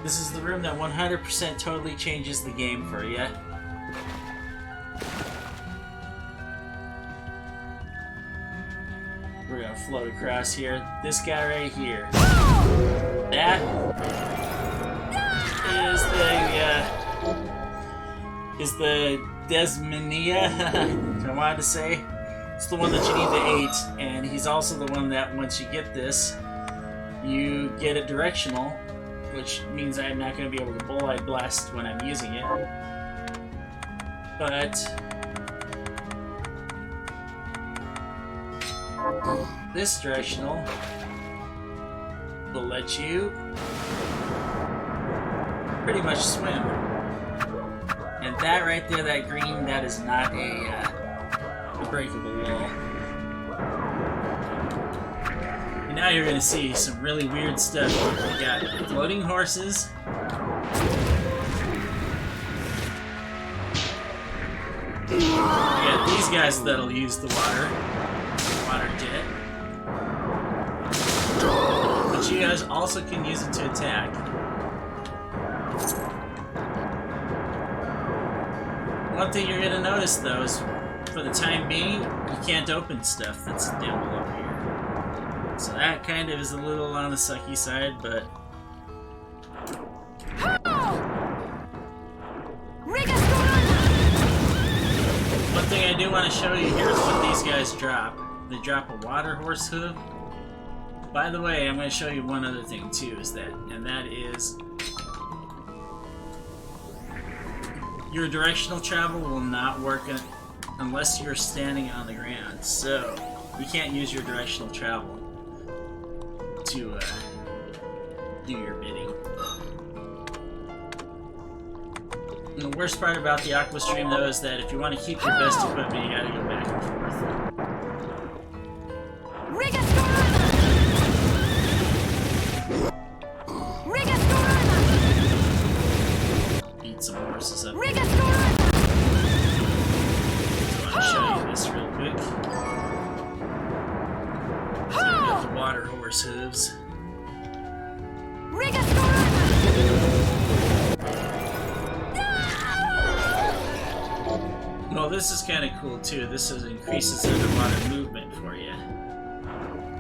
This is the room that 100% totally changes the game for you. We're gonna float across here. This guy right here. That is the Desmania I wanted to say. It's the one that you need to 8, and he's also the one that once you get this, you get it directional, which means I'm not going to be able to bullseye blast when I'm using it. But this directional will let you pretty much swim. And that right there, that green, that is not a breakable wall. And now you're going to see some really weird stuff. We got floating horses. We got these guys that'll use the water jet. But you guys also can use it to attack. One thing you're going to notice though is, for the time being, you can't open stuff that's down below here. So that kind of is a little on the sucky side, but... One thing I do want to show you here is what these guys drop. They drop a water horse hoof. By the way, I'm going to show you one other thing too, and that is... your directional travel will not work unless you're standing on the ground, so you can't use your directional travel to do your bidding. And the worst part about the Aqua Stream, though, is that if you want to keep your best equipment, you gotta go back and forth. Beat some horses up here. Show you this real quick. So we got the water horse hooves. Well, this is kind of cool too. This increases underwater movement for you.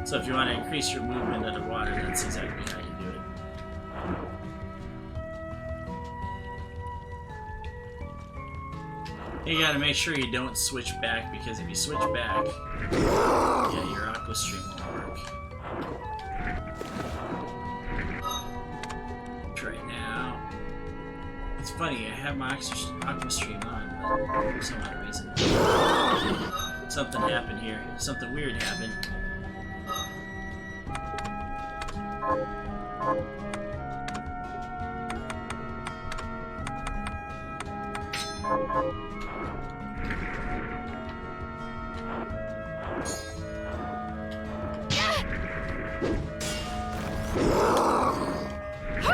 So if you want to increase your movement underwater, that's exactly how you do it. You gotta make sure you don't switch back, because if you switch back, yeah, your Aqua Stream won't work. Right now, it's funny, I have my Aqua Stream on, but for some odd reason, something happened here. Something weird happened.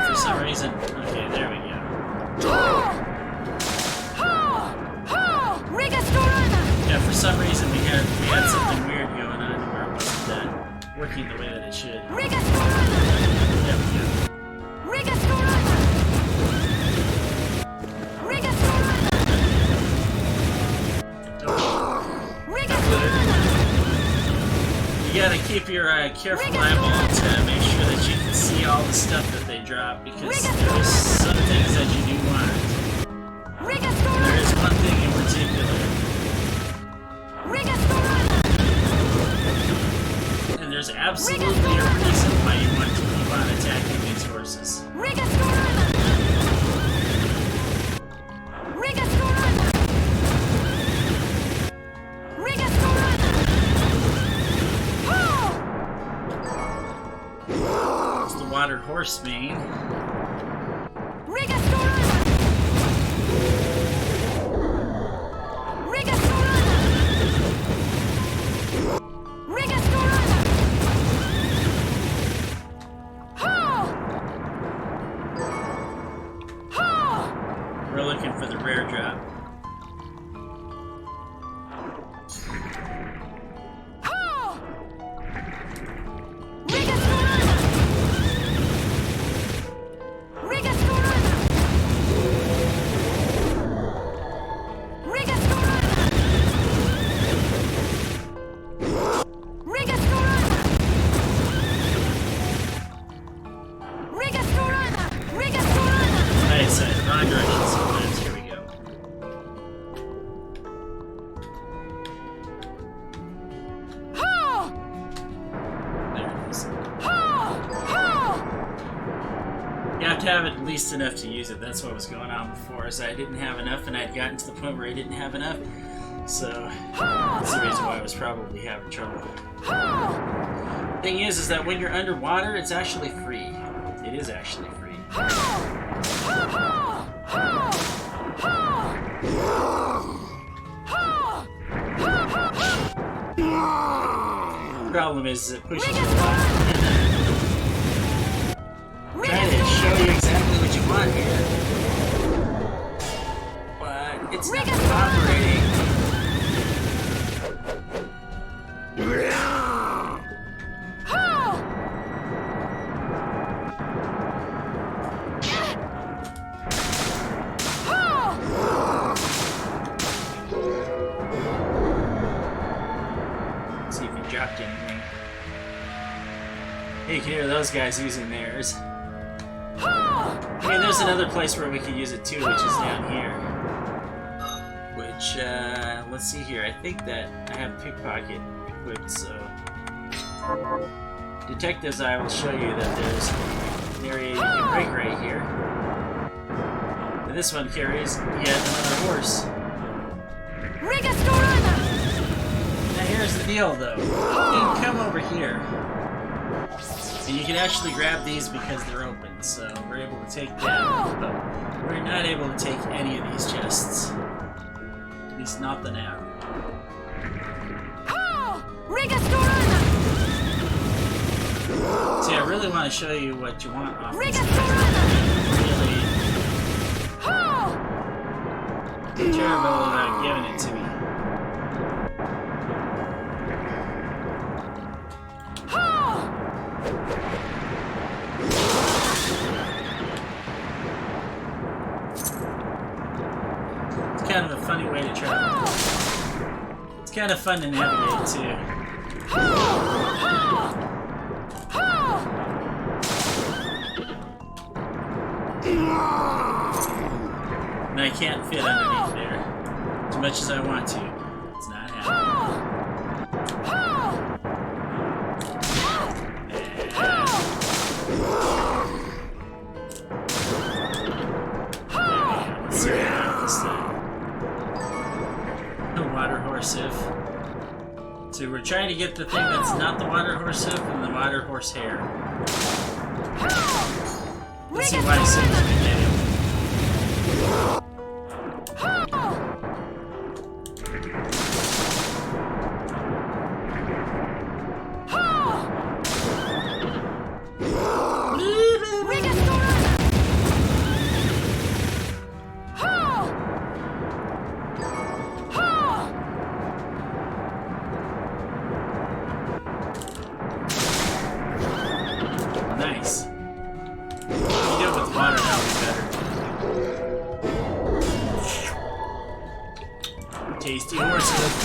For some reason, okay, there we go. Yeah, for some reason we had something weird going on where it wasn't working the way that it should. There we go. You gotta keep your careful eyeball to make sure that you can see all the stuff that they drop, because there's some things that you do want. There is one thing in particular. And there's absolutely a reason why you want to keep on attacking these horses. Water horse mane. have at least enough to use it. That's what was going on before, is I didn't have enough, and I'd gotten to the point where I didn't have enough. So that's the reason why I was probably having trouble. Thing is that when you're underwater, it's actually free. It is actually free. Problem is it pushes you a lot. Trying to show you exactly what you want here, but it's not cooperating. See if you dropped anything. Hey, you can hear those guys using theirs. I mean, there's another place where we can use it too, which is down here. Which, let's see here. I think that I have pickpocket equipped, so... Detective's Eye will show you that there's an area you can break right here. And this one carries yet another horse. Now here's the deal, though. You can come over here. And you can actually grab these because they're open, so we're able to take them, but we're not able to take any of these chests. At least not the now. See, I really want to show you what you want off this. Really terrible about giving it to me. Kind of a funny way to travel. It's kind of fun to navigate too. And I can't fit underneath there as much as I want to. It's not happening. Let's see what I got this time. Water horse hoof. So we're trying to get the thing that's not the water horse hoof and the water horse hair. Let's see why as soon as we get it. Nice. If you do it with water, that would be better. Tasty horse hoof.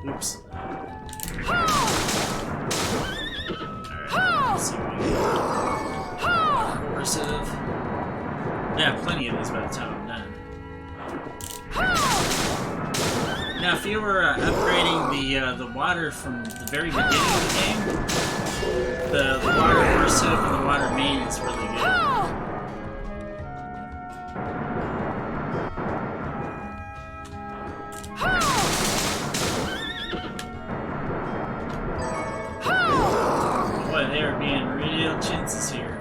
Oops. Alright, let's see what we got. Horse hoof. Yeah, plenty of these by the time I'm done. Now, if you were upgrading the water from the very beginning of the game, the water horse hoof and the water main is really good. Boy, they are being real chances here.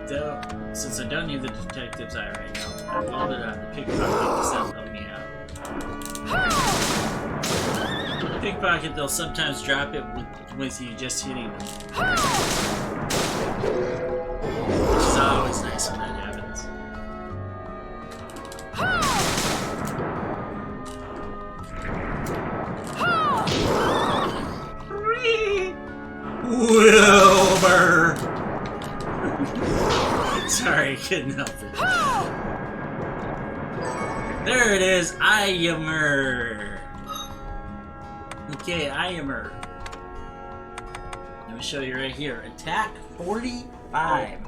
Though, since I don't need the detective's eye right now, I rolled it on the pickpocket because that'll help me out. Pickpocket, they'll sometimes drop it with you just hitting them. Which is always nice when that happens. Wilbur! Sorry, I couldn't help it. There it is, Ayamer. Okay, Ayamer. And me show you right here. Attack 45.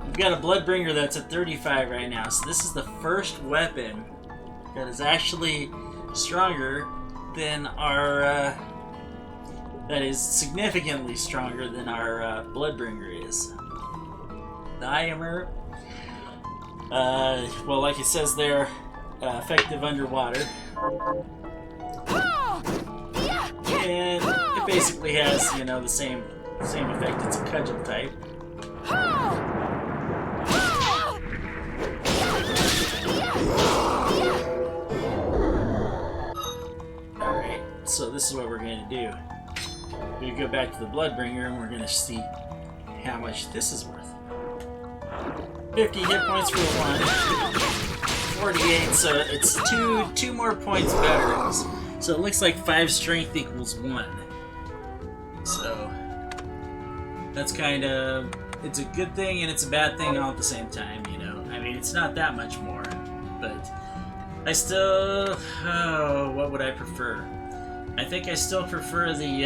We've got a Bloodbringer that's at 35 right now, so this is the first weapon that is actually stronger than our, that is significantly stronger than our Bloodbringer is. The Imer, well, like it says there, effective underwater. And it basically has, you know, the same effect. It's a cudgel type. Alright, so this is what we're going to do. We're going to go back to the Bloodbringer and we're going to see how much this is worth. 50 hit points for one. 48, so it's two more points better. So it looks like 5 strength equals 1. So that's kind of, it's a good thing and it's a bad thing all at the same time, you know. I mean, it's not that much more, but I still, what would I prefer? I think I still prefer the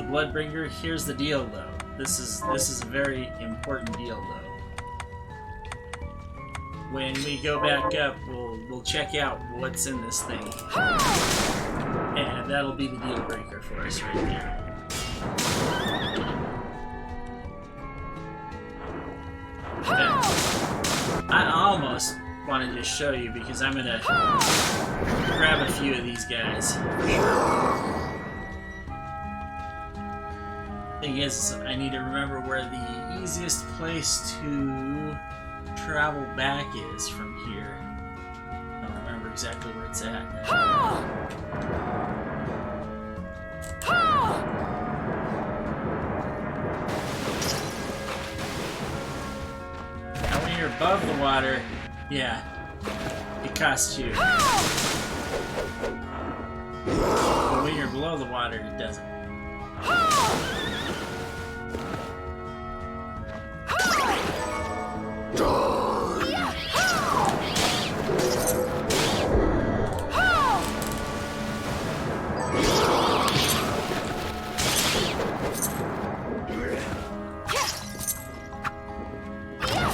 Bloodbringer. Here's the deal, though. This is a very important deal, though. When we go back up, we'll check out what's in this thing, and that'll be the deal breaker for us right there. Okay. I almost want to just show you because I'm gonna grab a few of these guys. Thing is, I need to remember where the easiest place to travel back is from here. I don't remember exactly where it's at. Now when you're above the water, yeah, it costs you. But when you're below the water, it doesn't.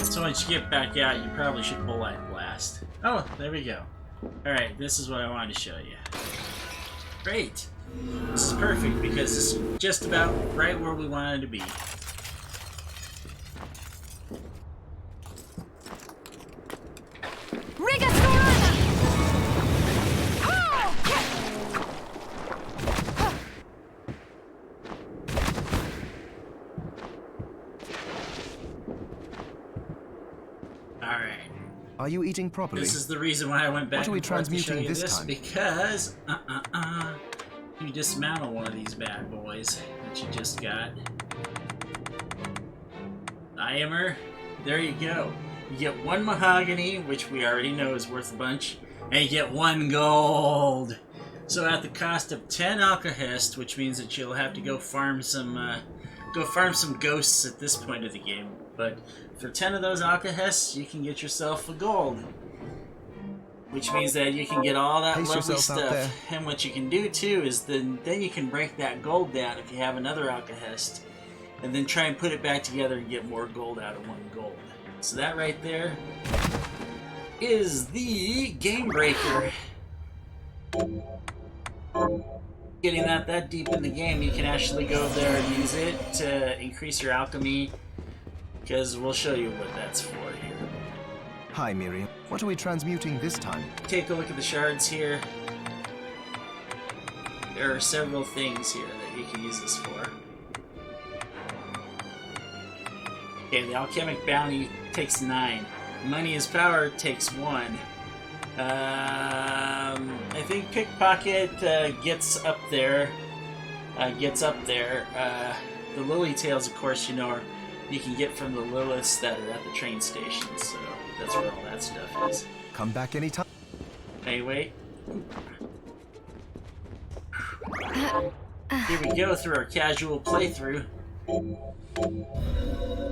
So once you get back out, you probably should bullite blast. Oh, there we go. Alright, this is what I wanted to show you. Great! This is perfect because this is just about right where we wanted to be. Are you eating properly? This is the reason why I went back what are we and forth to show transmuting you this this, time? because you dismantle one of these bad boys that you just got. Imer, there you go. You get 1 mahogany, which we already know is worth a bunch, and you get 1 gold. So at the cost of 10 alcohest, which means that you'll have to go farm some ghosts at this point of the game. But for 10 of those alcohests, you can get yourself a gold. Which means that you can get all that lovely stuff. And what you can do too is then you can break that gold down if you have another alcohest. And then try and put it back together and get more gold out of 1 gold. So that right there is the game breaker. Getting that deep in the game, you can actually go there and use it to increase your alchemy. Because we'll show you what that's for here. Hi, Miriam. What are we transmuting this time? Take a look at the shards here. There are several things here that you can use this for. Okay, the Alchemic Bounty takes 9. Money is Power takes 1. I think Pickpocket gets up there. The Lily Tails, of course, you know, you can get from the Liliths that are at the train station, so that's where all that stuff is. Come back anytime. Hey, wait. Here we go through our casual playthrough.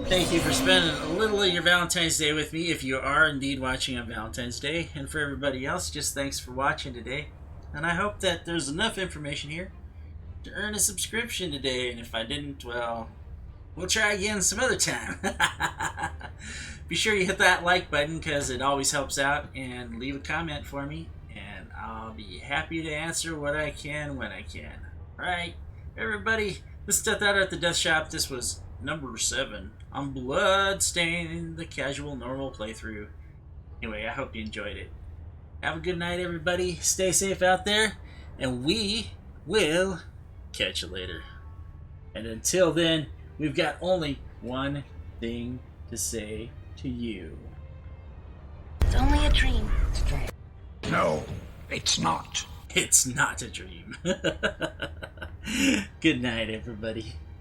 Thank you for spending a little of your Valentine's Day with me, if you are indeed watching on Valentine's Day. And for everybody else, just thanks for watching today. And I hope that there's enough information here to earn a subscription today, and if I didn't, well, we'll try again some other time. Be sure you hit that like button because it always helps out, and leave a comment for me, and I'll be happy to answer what I can when I can. Alright, everybody, this is dethaddr at the Death Shop. This was number 7 on Bloodstained, the casual normal playthrough. Anyway, I hope you enjoyed it. Have a good night, everybody. Stay safe out there, and we will catch you later. And until then, we've got only one thing to say to you. It's only a dream. No, it's not. It's not a dream. Good night, everybody.